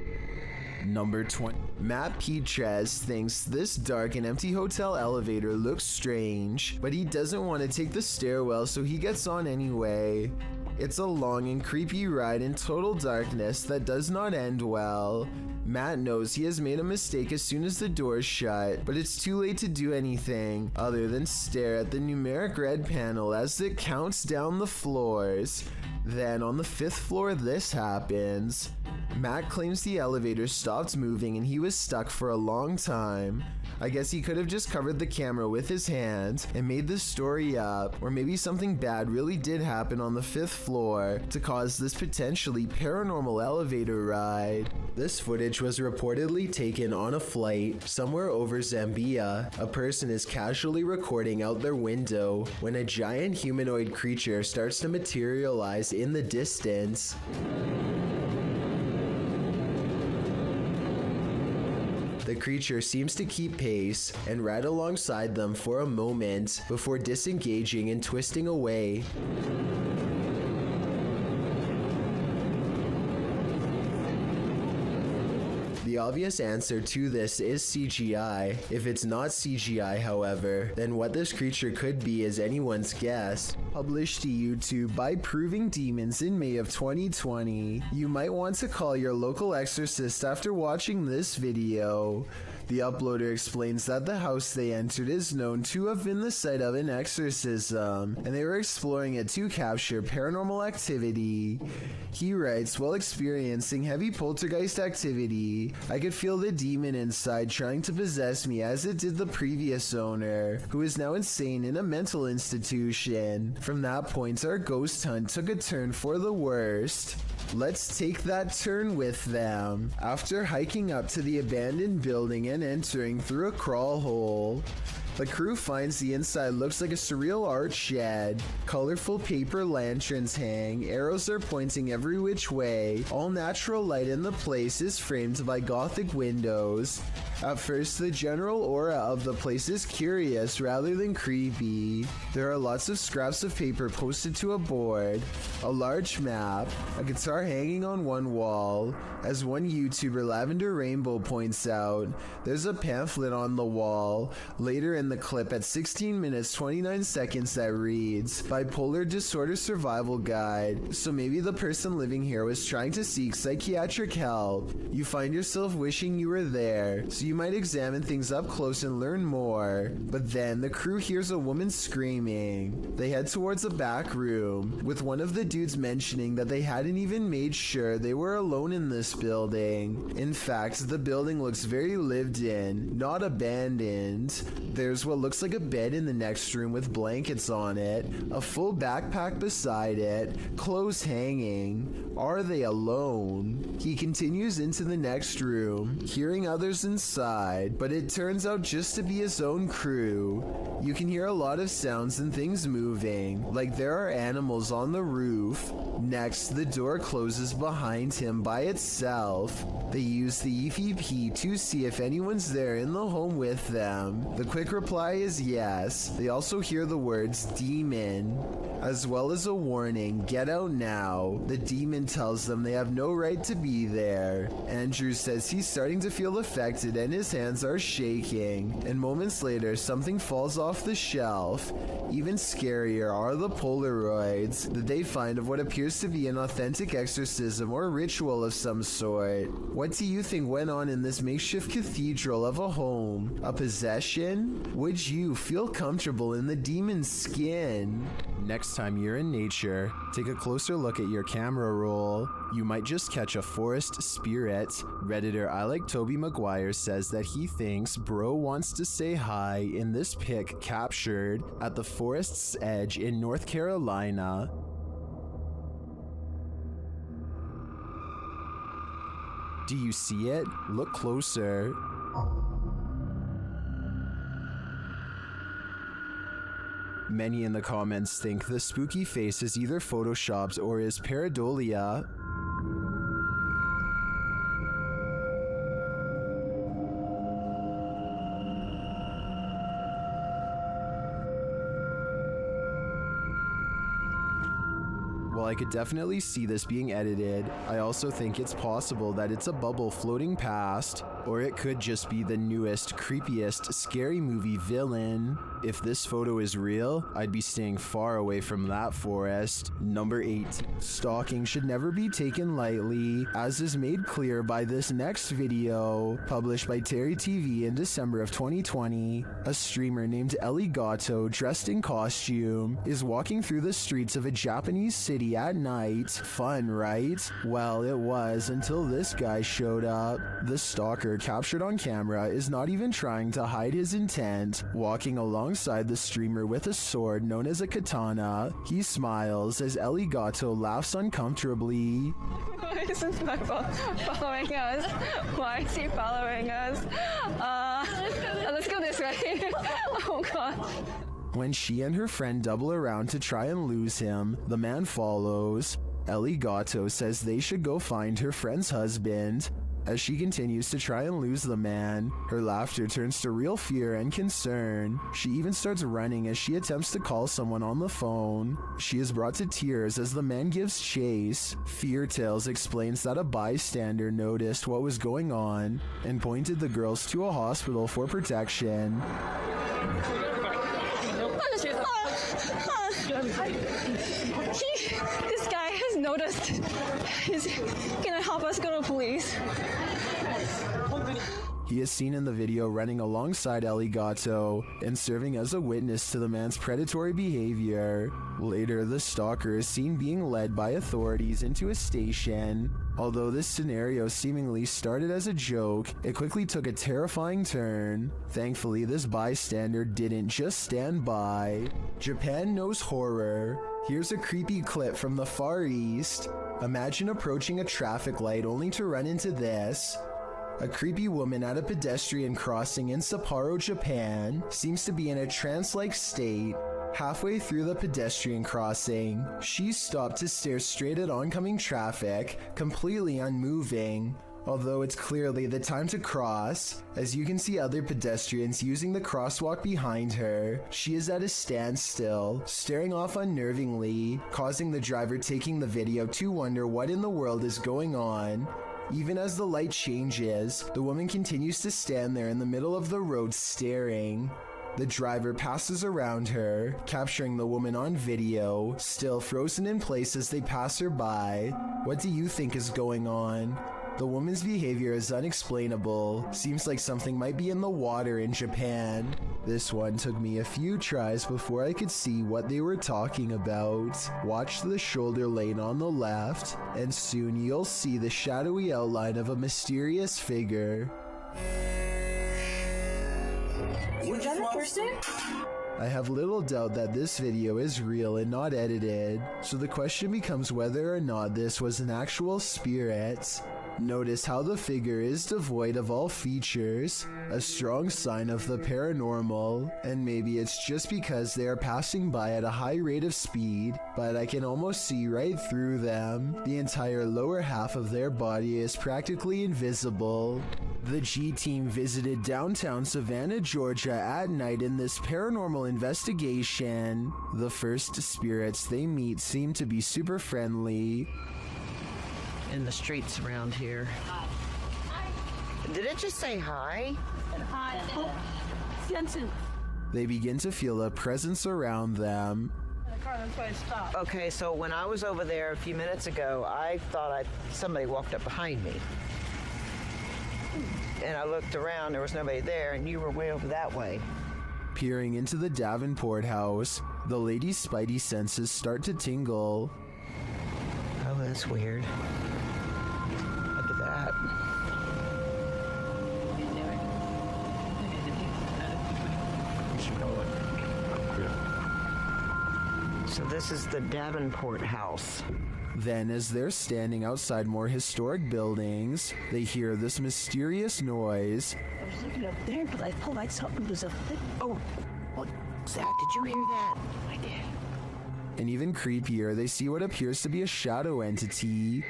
[SPEAKER 1] Number 20. Matt Petres thinks this dark and empty hotel elevator looks strange, but he doesn't want to take the stairwell, so he gets on anyway. It's a long and creepy ride in total darkness that does not end well. Matt knows he has made a mistake as soon as the doors shut, but it's too late to do anything other than stare at the numeric red panel as it counts down the floors. Then on the 5th floor, this happens. Matt claims the elevator stopped moving and he was stuck for a long time. I guess he could have just covered the camera with his hand and made this story up, or maybe something bad really did happen on the 5th floor to cause this potentially paranormal elevator ride. This footage was reportedly taken on a flight somewhere over Zambia. A person is casually recording out their window when a giant humanoid creature starts to materialize in the distance. The creature seems to keep pace and ride alongside them for a moment before disengaging and twisting away. The obvious answer to this is CGI. If it's not CGI, however, then what this creature could be is anyone's guess. Published to YouTube by Proving Demons in May of 2020. You might want to call your local exorcist after watching this video. The uploader explains that the house they entered is known to have been the site of an exorcism, and they were exploring it to capture paranormal activity. He writes, while experiencing heavy poltergeist activity, I could feel the demon inside trying to possess me as it did the previous owner, who is now insane in a mental institution. From that point, our ghost hunt took a turn for the worst. Let's take that turn with them. After hiking up to the abandoned building and entering through a crawl hole, the crew finds the inside looks like a surreal art shed. Colorful paper lanterns hang, arrows are pointing every which way. All natural light in the place is framed by gothic windows. At first, the general aura of the place is curious rather than creepy. There are lots of scraps of paper posted to a board, a large map, a guitar hanging on one wall. As one YouTuber, Lavender Rainbow, points out, there's a pamphlet on the wall. Later in the clip at 16 minutes 29 seconds that reads, Bipolar Disorder Survival Guide. So maybe the person living here was trying to seek psychiatric help. You find yourself wishing you were there, so you might examine things up close and learn more. But then the crew hears a woman screaming. They head towards a back room, with one of the dudes mentioning that they hadn't even made sure they were alone in this building. In fact, the building looks very lived in, not abandoned. There's
[SPEAKER 8] There's what looks like a bed in the next room with blankets on it, a full backpack beside it, clothes hanging. Are they alone? He continues into the next room, hearing others inside, but it turns out just to be his own crew. You can hear a lot of sounds and things moving, like there are animals on the roof. Next, the door closes behind him by itself. They use the EVP to see if anyone's there in the home with them. The quick reply is yes. They also hear the words demon, as well as a warning, get out now. The demon tells them they have no right to be there. Andrew says he's starting to feel affected and his hands are shaking. And moments later, something falls off the shelf. Even scarier are the Polaroids that they find of what appears to be an authentic exorcism or ritual of some sort. What do you think went on in this makeshift cathedral of a home? A possession? Would you feel comfortable in the demon's skin? Next time you're in nature, take a closer look at your camera roll. You might just catch a forest spirit. Redditor I Like Toby Maguire says that he thinks Bro wants to say hi in this pic captured at the forest's edge in North Carolina. Do you see it? Look closer. Many in the comments think the spooky face is either photoshopped or is pareidolia. While I could definitely see this being edited, I also think it's possible that it's a bubble floating past, or it could just be the newest, creepiest, scary movie villain. If this photo is real, I'd be staying far away from that forest. Number 8. Stalking should never be taken lightly, as is made clear by this next video, published by Terry TV in December of 2020. A streamer named Ellie Gatto, dressed in costume, is walking through the streets of a Japanese city at night. Fun, right? Well, it was until this guy showed up. The stalker, captured on camera, is not even trying to hide his intent, walking alongside the streamer with a sword known as a katana. He smiles as Ellie Gatto laughs uncomfortably.
[SPEAKER 15] Why is this guy following us? Why is he following us? Let's go this way. Oh god.
[SPEAKER 8] When she and her friend double around to try and lose him, the man follows. Ellie Gatto says they should go find her friend's husband. As she continues to try and lose the man, her laughter turns to real fear and concern. She even starts running as she attempts to call someone on the phone. She is brought to tears as the man gives chase. Fear Tales explains that a bystander noticed what was going on and pointed the girls to a hospital for protection.
[SPEAKER 15] This guy has noticed. He's gonna help us go to police.
[SPEAKER 8] He is seen in the video running alongside Ellie Gatto and serving as a witness to the man's predatory behavior. Later, the stalker is seen being led by authorities into a station. Although this scenario seemingly started as a joke, it quickly took a terrifying turn. Thankfully, this bystander didn't just stand by. Japan knows horror. Here's a creepy clip from the Far East. Imagine approaching a traffic light only to run into this. A creepy woman at a pedestrian crossing in Sapporo, Japan, seems to be in a trance-like state. Halfway through the pedestrian crossing, she stopped to stare straight at oncoming traffic, completely unmoving. Although it's clearly the time to cross, as you can see other pedestrians using the crosswalk behind her, she is at a standstill, staring off unnervingly, causing the driver taking the video to wonder what in the world is going on. Even as the light changes, the woman continues to stand there in the middle of the road staring. The driver passes around her, capturing the woman on video, still frozen in place as they pass her by. What do you think is going on? The woman's behavior is unexplainable. Seems like something might be in the water in Japan. This one took me a few tries before I could see what they were talking about. Watch the shoulder lane on the left, and soon you'll see the shadowy outline of a mysterious figure.
[SPEAKER 12] Was that a person?
[SPEAKER 1] I have little doubt that this video is real and not edited, so the question becomes whether or not this was an actual spirit. Notice how the figure is devoid of all features, a strong sign of the paranormal, and maybe it's just because they are passing by at a high rate of speed, but I can almost see right through them. The entire lower half of their body is practically invisible. The G team visited downtown Savannah, Georgia at night in this paranormal investigation. The first spirits they meet seem to be super friendly.
[SPEAKER 16] In the streets around here. Did it just say hi?
[SPEAKER 12] Hi. Jensen.
[SPEAKER 1] They begin to feel a presence around them.
[SPEAKER 16] Okay, so when I was over there a few minutes ago, I thought somebody walked up behind me. And I looked around, there was nobody there, and you were way over that way.
[SPEAKER 1] Peering into the Davenport house, the lady's spidey senses start to tingle.
[SPEAKER 16] Oh, that's weird. Look at that. So this is the Davenport house.
[SPEAKER 1] Then, as they're standing outside more historic buildings, they hear this mysterious noise.
[SPEAKER 12] I was looking up there, but I felt like something was up there.
[SPEAKER 16] Oh, Zach, did you hear that?
[SPEAKER 12] I did.
[SPEAKER 1] And even creepier, they see what appears to be a shadow entity.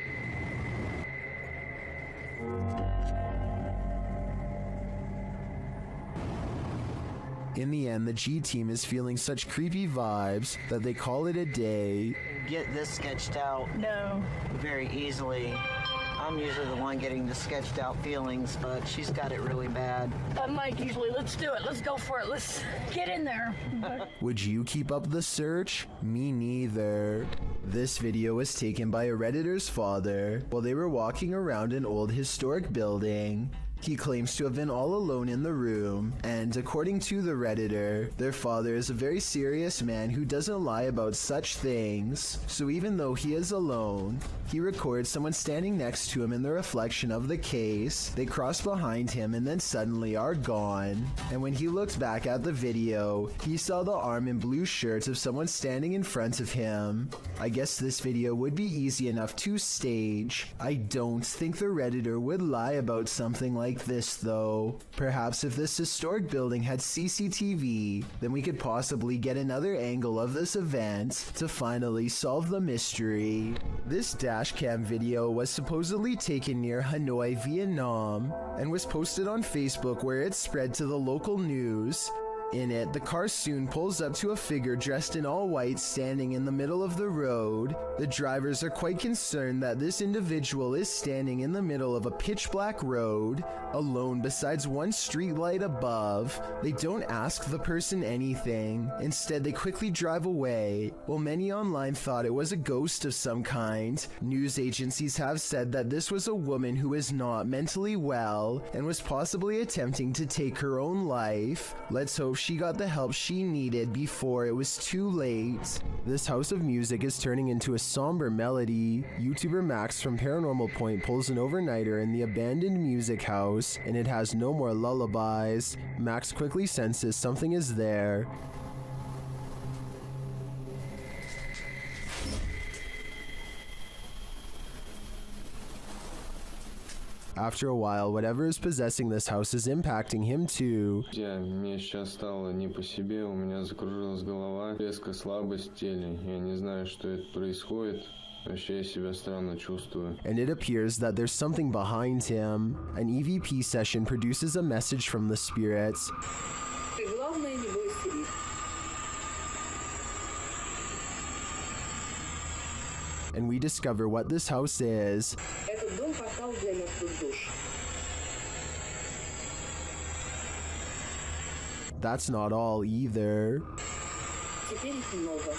[SPEAKER 1] In the end, the G team is feeling such creepy vibes that they call it a day.
[SPEAKER 16] Get this sketched out.
[SPEAKER 12] No.
[SPEAKER 16] Very easily. I'm usually the one getting the sketched out feelings, but she's got it really bad.
[SPEAKER 12] I'm like, usually, let's do it. Let's go for it. Let's get in there.
[SPEAKER 1] Would you keep up the search? Me neither. This video was taken by a Redditor's father while they were walking around an old historic building. He claims to have been all alone in the room, and according to the Redditor, their father is a very serious man who doesn't lie about such things. So even though he is alone, he records someone standing next to him in the reflection of the case. They cross behind him and then suddenly are gone. And when he looked back at the video, he saw the arm and blue shirt of someone standing in front of him. I guess this video would be easy enough to stage. I don't think the Redditor would lie about something like this though. Perhaps if this historic building had CCTV, then we could possibly get another angle of this event to finally solve the mystery. This dashcam video was supposedly taken near Hanoi, Vietnam, and was posted on Facebook where it spread to the local news. In it, the car soon pulls up to a figure dressed in all white standing in the middle of the road. The drivers are quite concerned that this individual is standing in the middle of a pitch black road, alone besides one street light above. They don't ask the person anything. Instead, they quickly drive away. While many online thought it was a ghost of some kind, news agencies have said that this was a woman who is not mentally well and was possibly attempting to take her own life. Let's hope she got the help she needed before it was too late. This house of music is turning into a somber melody. YouTuber Max from Paranormal Point pulls an overnighter in the abandoned music house, and it has no more lullabies. Max quickly senses something is there. After a while, whatever is possessing this house is impacting him too.
[SPEAKER 17] Мне сейчас стало не по себе, у меня закружилась голова, резко слабость в теле. Я не знаю, что это происходит. Вообще я себя странно чувствую.
[SPEAKER 1] And it appears that there's something behind him. An EVP session produces a message from the spirits.
[SPEAKER 12] Главное, не бойся их.
[SPEAKER 1] And we discover what this house is.
[SPEAKER 12] Этот дом портал для мертвых душ.
[SPEAKER 1] That's not all either.
[SPEAKER 12] Теперь их много.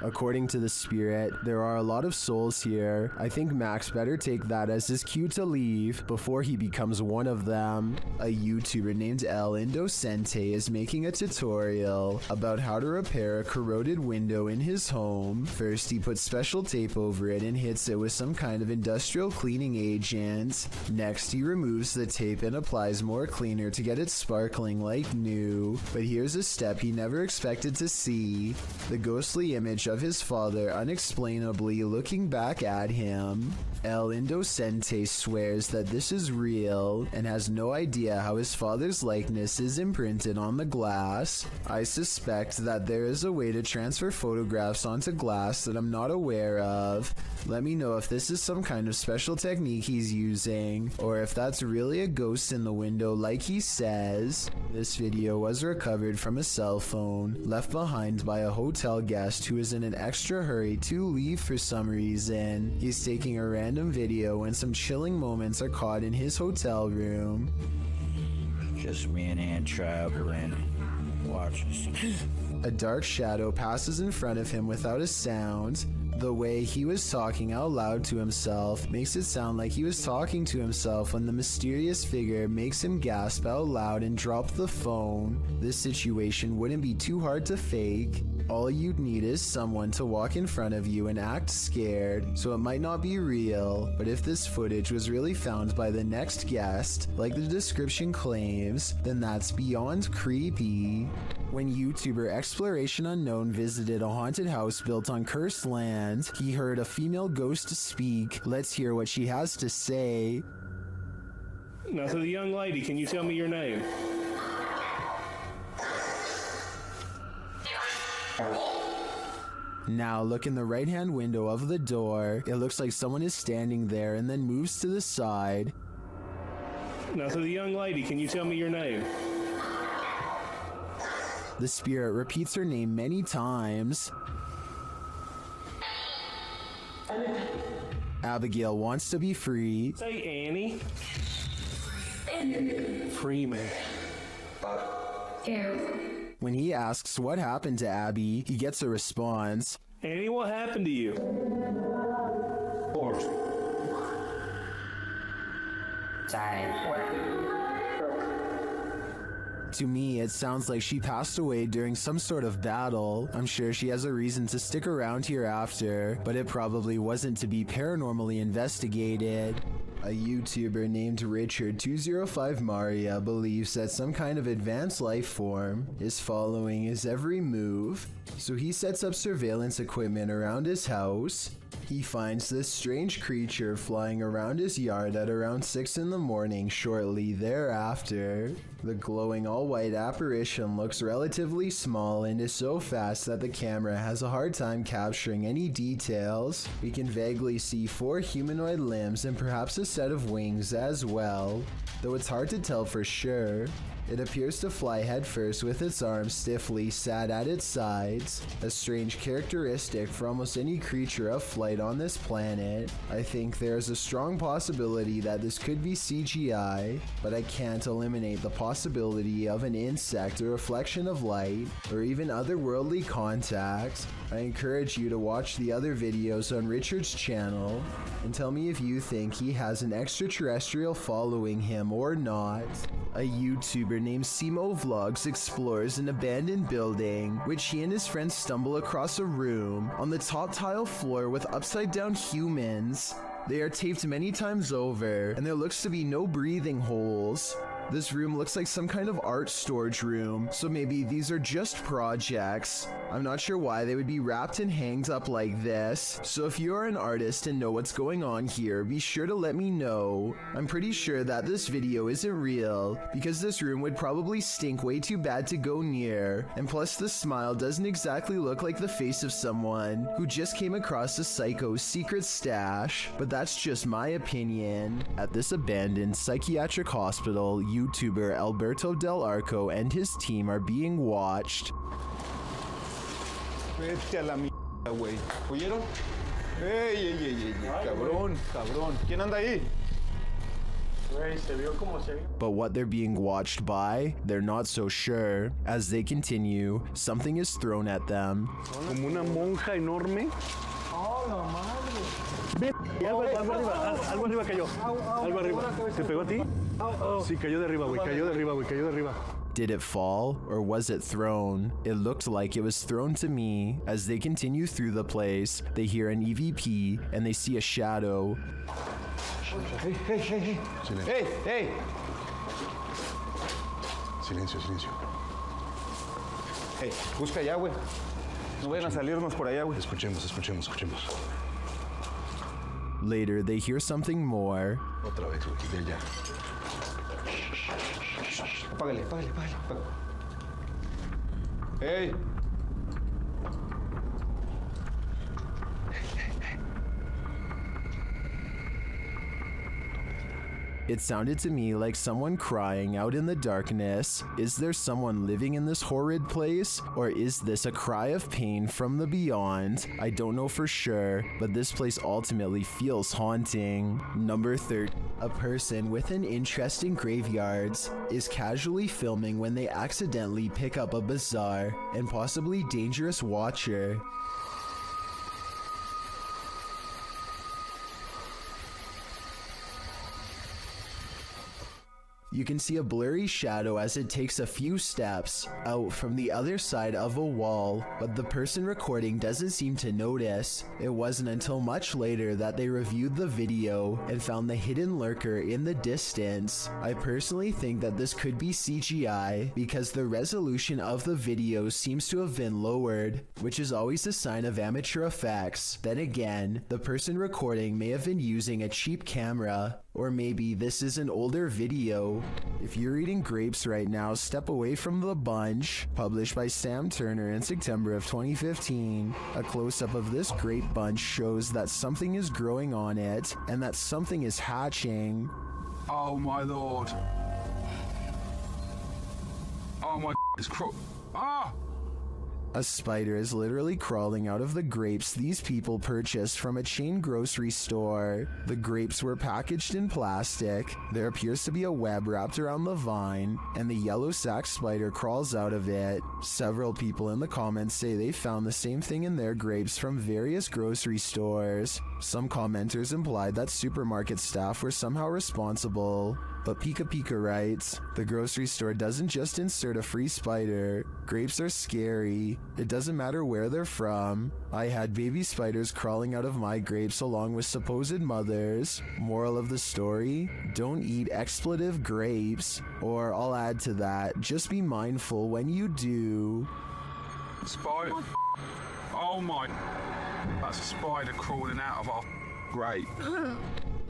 [SPEAKER 8] According to the spirit, there are a lot of souls here. I think Max better take that as his cue to leave before he becomes one of them. A YouTuber named El Indocente is making a tutorial about how to repair a corroded window in his home. First, he puts special tape over it and hits it with some kind of industrial cleaning agent. Next, he removes the tape and applies more cleaner to get it sparkling like new. But here's a step he never expected to see: the ghostly image of his father unexplainably looking back at him. El Indocente swears that this is real and has no idea how his father's likeness is imprinted on the glass. I suspect that there is a way to transfer photographs onto glass that I'm not aware of. Let me know if this is some kind of special technique he's using, or if that's really a ghost in the window like he says. This video was recovered from a cell phone left behind by a hotel guest who is in an extra hurry to leave for some reason. He's taking a random video when some chilling moments are caught in his hotel room.
[SPEAKER 18] Just me and Aunt traveling. Watch us.
[SPEAKER 8] A dark shadow passes in front of him without a sound. The way he was talking out loud to himself makes it sound like he was talking to himself when the mysterious figure makes him gasp out loud and drop the phone. This situation wouldn't be too hard to fake. All you'd need is someone to walk in front of you and act scared, so it might not be real. But if this footage was really found by the next guest, like the description claims, then that's beyond creepy. When YouTuber Exploration Unknown visited a haunted house built on cursed land, he heard a female ghost speak. Let's hear what she has to say.
[SPEAKER 3] Now, to the young lady, can you tell me your name?
[SPEAKER 8] Now look in the right-hand window of the door. It looks like someone is standing there and then moves to the side.
[SPEAKER 3] Now, to the young lady, can you tell me your name?
[SPEAKER 8] The spirit repeats her name many times. Abigail wants to be free.
[SPEAKER 3] Say Annie. Freeman.
[SPEAKER 8] When he asks what happened to Abby, he gets a response.
[SPEAKER 3] Annie, what happened to you?
[SPEAKER 18] Orbs.
[SPEAKER 8] To me, it sounds like she passed away during some sort of battle. I'm sure she has a reason to stick around here after, but it probably wasn't to be paranormally investigated. A YouTuber named Richard205Maria believes that some kind of advanced life form is following his every move, so he sets up surveillance equipment around his house. He finds this strange creature flying around his yard at around 6 in the morning shortly thereafter. The glowing all-white apparition looks relatively small and is so fast that the camera has a hard time capturing any details. We can vaguely see 4 humanoid limbs and perhaps a set of wings as well, though it's hard to tell for sure. It appears to fly headfirst with its arms stiffly sat at its sides, a strange characteristic for almost any creature of flight on this planet. I think there's a strong possibility that this could be CGI, but I can't eliminate the possibility of an insect, a reflection of light, or even otherworldly contact. I encourage you to watch the other videos on Richard's channel and tell me if you think he has an extraterrestrial following him or not. A YouTuber named Simo Vlogs explores an abandoned building, which he and his friends stumble across a room on the top tile floor with upside down humans. They are taped many times over, and there looks to be no breathing holes. This room looks like some kind of art storage room, so maybe these are just projects. I'm not sure why they would be wrapped and hanged up like this, so if you are an artist and know what's going on here, be sure to let me know. I'm pretty sure that this video isn't real, because this room would probably stink way too bad to go near, and plus the smile doesn't exactly look like the face of someone who just came across a psycho's secret stash, but that's just my opinion. At this abandoned psychiatric hospital, YouTuber Alberto Del Arco and his team are being watched.
[SPEAKER 19] Vete a la mierda, güey. ¿Oyeron? ¡Ey, ey, ey, ey! Cabrón, cabrón. ¿Quién anda ahí?
[SPEAKER 8] But what they're being watched by, they're not so sure. As they continue, something is thrown at them.
[SPEAKER 19] Como una monja enorme. Algo arriba cayó. Algo arriba. ¿Te pegó a ti? Sí, cayó de arriba, güey. Cayó de arriba, güey. Cayó de arriba.
[SPEAKER 8] Did it fall, or was it thrown? It looked like it was thrown to me. As they continue through the place, they hear an EVP, and they see a shadow.
[SPEAKER 19] Hey, hey, hey, hey. Silencio. Hey, hey. Silencio, silencio. Hey, busca allá, güey. No vayan a salirnos por allá, güey. Escuchemos, escuchemos, escuchemos.
[SPEAKER 8] Later, they hear something more.
[SPEAKER 19] Otra vez, güey, de allá. Apágale, apágale, apágale. Hey.
[SPEAKER 8] It sounded to me like someone crying out in the darkness. Is there someone living in this horrid place? Or is this a cry of pain from the beyond? I don't know for sure, but this place ultimately feels haunting. Number 30. A person with an interest in graveyards is casually filming when they accidentally pick up a bizarre and possibly dangerous watcher. You can see a blurry shadow as it takes a few steps out from the other side of a wall, but the person recording doesn't seem to notice. It wasn't until much later that they reviewed the video and found the hidden lurker in the distance. I personally think that this could be CGI because the resolution of the video seems to have been lowered, which is always a sign of amateur effects. Then again, the person recording may have been using a cheap camera, or maybe this is an older video. If you're eating grapes right now, step away from the bunch. Published by Sam Turner in September of 2015. A close-up of this grape bunch shows that something is growing on it, and that something is hatching.
[SPEAKER 20] Oh my lord. Oh my it's ah!
[SPEAKER 8] A spider is literally crawling out of the grapes these people purchased from a chain grocery store. The grapes were packaged in plastic. There appears to be a web wrapped around the vine, and the yellow sac spider crawls out of it. Several people in the comments say they found the same thing in their grapes from various grocery stores. Some commenters implied that supermarket staff were somehow responsible. But Pika Pika writes, the grocery store doesn't just insert a free spider. Grapes are scary. It doesn't matter where they're from. I had baby spiders crawling out of my grapes along with supposed mothers. Moral of the story, don't eat expletive grapes. Or I'll add to that, just be mindful when you do.
[SPEAKER 20] Spider. Oh my. That's a spider crawling out of our grape.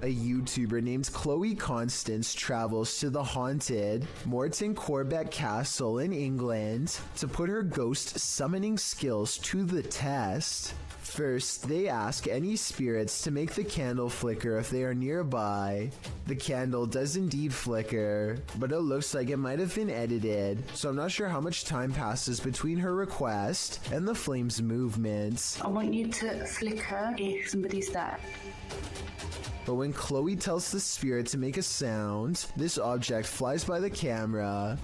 [SPEAKER 8] A YouTuber named Chloe Constance travels to the haunted Morton Corbett Castle in England to put her ghost summoning skills to the test. First, they ask any spirits to make the candle flicker if they are nearby. The candle does indeed flicker, but it looks like it might have been edited, so I'm not sure how much time passes between her request and the flame's movements.
[SPEAKER 9] I want you to flicker if somebody's there.
[SPEAKER 8] But when Chloe tells the spirit to make a sound, this object flies by the camera.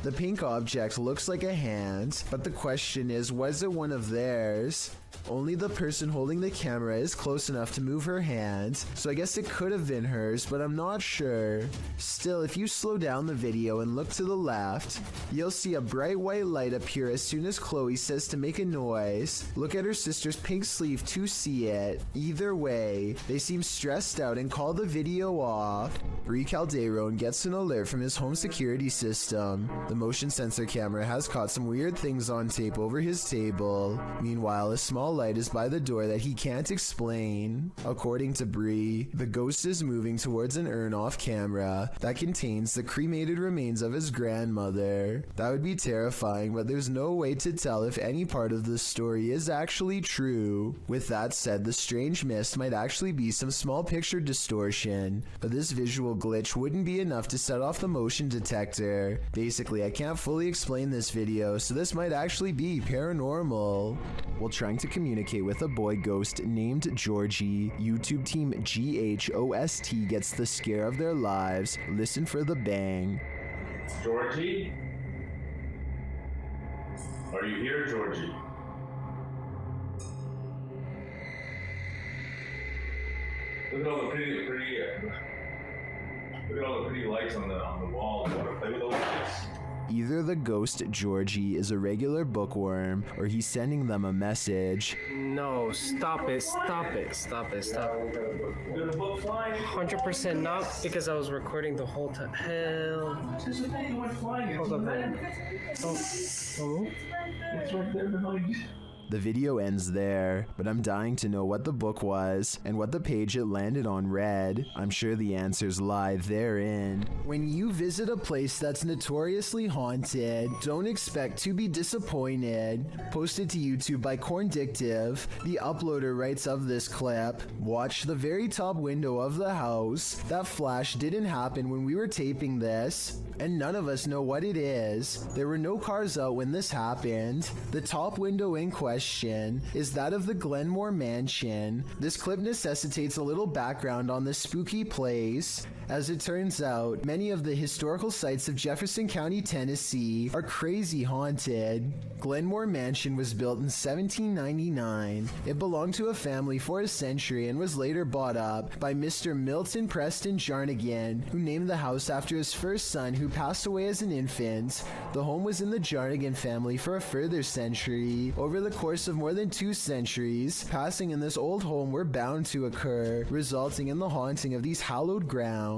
[SPEAKER 8] The pink object looks like a hand, but the question is, was it one of theirs? Only the person holding the camera is close enough to move her hand, so I guess it could have been hers, but I'm not sure. Still, if you slow down the video and look to the left, you'll see a bright white light appear as soon as Chloe says to make a noise. Look at her sister's pink sleeve to see it. Either way, they seem stressed out and call the video off. Bree Calderon gets an alert from his home security system. The motion sensor camera has caught some weird things on tape over his table. Meanwhile, a small light is by the door that he can't explain. According to Bree, the ghost is moving towards an urn off camera that contains the cremated remains of his grandmother. That would be terrifying, but there's no way to tell if any part of the story is actually true. With that said, the strange mist might actually be some small picture distortion, but this visual glitch wouldn't be enough to set off the motion detector. Basically, I can't fully explain this video, so this might actually be paranormal.
[SPEAKER 1] while trying to communicate with a boy ghost named Georgie. YouTube team GHOST gets the scare of their lives. Listen for the bang.
[SPEAKER 21] Georgie? Are you here, Georgie? Look at all the pretty lights on the wall. You want to play with those lights?
[SPEAKER 1] Either the ghost Georgie is a regular bookworm, or he's sending them a message.
[SPEAKER 22] No, stop it. 100% not, because I was recording the whole time. Hell. Hold up, man. Oh. It's right there behind you.
[SPEAKER 1] The video ends there, but I'm dying to know what the book was and what the page it landed on read. I'm sure the answers lie therein. When you visit a place that's notoriously haunted, don't expect to be disappointed. Posted to YouTube by Corndictive, the uploader writes of this clip, watch the very top window of the house. That flash didn't happen when we were taping this, and none of us know what it is. There were no cars out when this happened. The top window in question is that of the Glenmore Mansion. This clip necessitates a little background on this spooky place. As it turns out, many of the historical sites of Jefferson County, Tennessee are crazy haunted. Glenmore Mansion was built in 1799. It belonged to a family for a century and was later bought up by Mr. Milton Preston Jarnigan, who named the house after his first son, who passed away as an infant. The home was in the Jarnigan family for a further century. Over the course of more than 2 centuries, passing in this old home were bound to occur, resulting in the haunting of these hallowed grounds.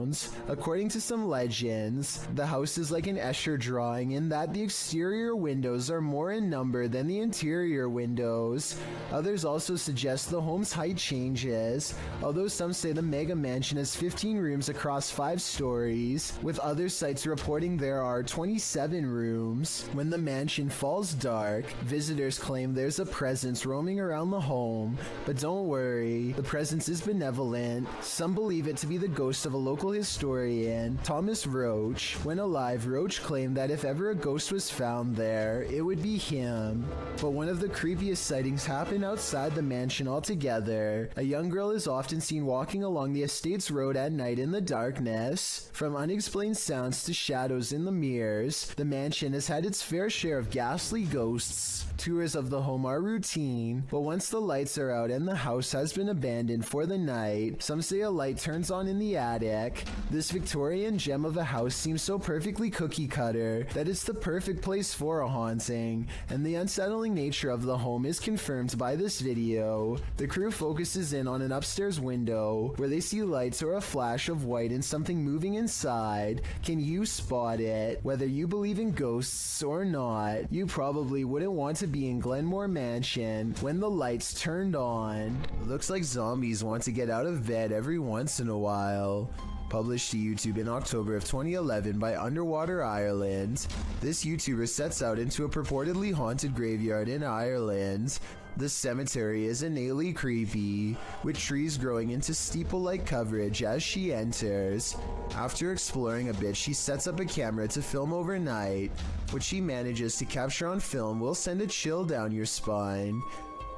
[SPEAKER 1] According to some legends, the house is like an Escher drawing in that the exterior windows are more in number than the interior windows. Others also suggest the home's height changes, although some say the mega mansion has 15 rooms across 5 stories, with other sites reporting there are 27 rooms. When the mansion falls dark, visitors claim there's a presence roaming around the home, but don't worry, the presence is benevolent. Some believe it to be the ghost of a local historian, Thomas Roach. When alive, Roach claimed that if ever a ghost was found there, it would be him. But one of the creepiest sightings happened outside the mansion altogether. A young girl is often seen walking along the estate's road at night in the darkness. From unexplained sounds to shadows in the mirrors, the mansion has had its fair share of ghastly ghosts. Tours of the home are routine, but once the lights are out and the house has been abandoned for the night, some say a light turns on in the attic. This Victorian gem of a house seems so perfectly cookie cutter that it's the perfect place for a haunting, and the unsettling nature of the home is confirmed by this video. The crew focuses in on an upstairs window where they see lights or a flash of white and something moving inside. Can you spot it? Whether you believe in ghosts or not, you probably wouldn't want to be in Glenmore Mansion when the lights turned on. Looks like zombies want to get out of bed every once in a while. Published to YouTube in October of 2011 by Underwater Ireland. This YouTuber sets out into a purportedly haunted graveyard in Ireland. The cemetery is innately creepy, with trees growing into steeple-like coverage as she enters. After exploring a bit, she sets up a camera to film overnight. What she manages to capture on film will send a chill down your spine.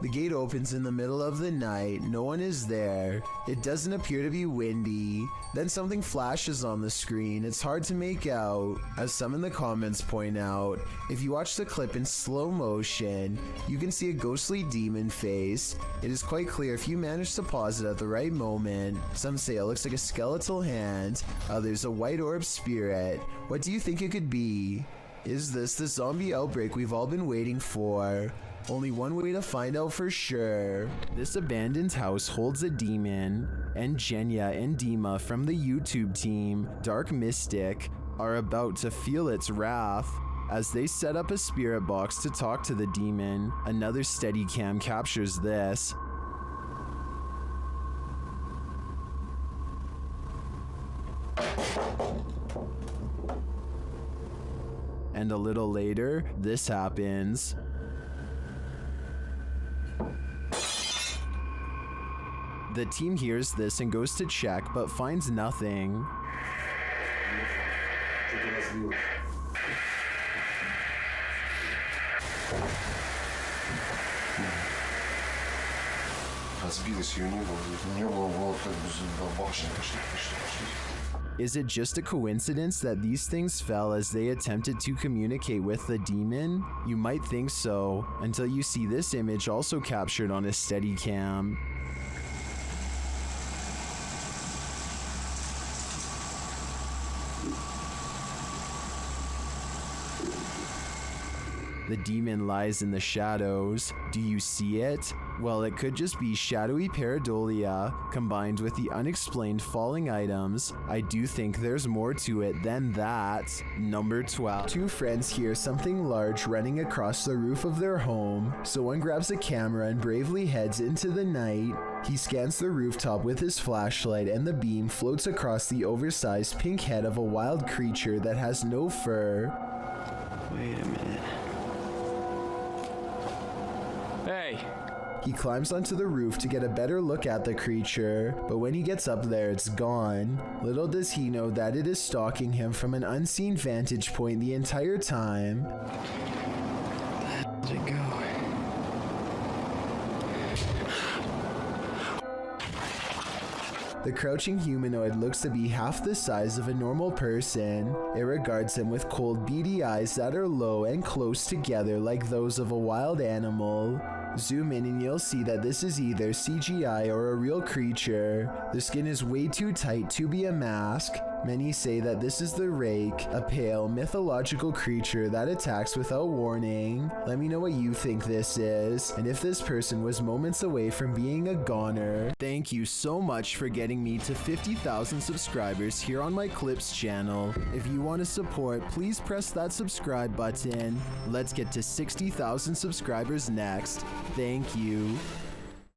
[SPEAKER 1] The gate opens in the middle of the night. No one is there. It doesn't appear to be windy. Then something flashes on the screen. It's hard to make out. As some in the comments point out, if you watch the clip in slow motion, you can see a ghostly demon face. It is quite clear if you manage to pause it at the right moment. Some say it looks like a skeletal hand. Others a white orb spirit. What do you think it could be? Is this the zombie outbreak we've all been waiting for? Only one way to find out for sure. This abandoned house holds a demon, and Jenya and Dima from the YouTube team, Dark Mystic, are about to feel its wrath. As they set up a spirit box to talk to the demon, another Steadicam captures this. And a little later, this happens. The team hears this and goes to check, but finds nothing.
[SPEAKER 2] разбилась, ее не было, вот как бы башня пошли.
[SPEAKER 1] Is it just a coincidence that these things fell as they attempted to communicate with the demon? You might think so, until you see this image also captured on a Steadicam. The demon lies in the shadows. Do you see it? Well, it could just be shadowy pareidolia combined with the unexplained falling items. I do think there's more to it than that. Number 12. Two friends hear something large running across the roof of their home, so one grabs a camera and bravely heads into the night. He scans the rooftop with his flashlight, and the beam floats across the oversized pink head of a wild creature that has no fur.
[SPEAKER 12] Wait a minute. Hey!
[SPEAKER 1] He climbs onto the roof to get a better look at the creature, but when he gets up there, it's gone. Little does he know that it is stalking him from an unseen vantage point the entire time.
[SPEAKER 12] Where'd it go?
[SPEAKER 1] The crouching humanoid looks to be half the size of a normal person. It regards him with cold, beady eyes that are low and close together like those of a wild animal. Zoom in and you'll see that this is either CGI or a real creature. The skin is way too tight to be a mask. Many say that this is the Rake, a pale, mythological creature that attacks without warning. Let me know what you think this is, and if this person was moments away from being a goner. Thank you so much for getting me to 50,000 subscribers here on my Clips channel. If you want to support, please press that subscribe button. Let's get to 60,000 subscribers next. Thank you.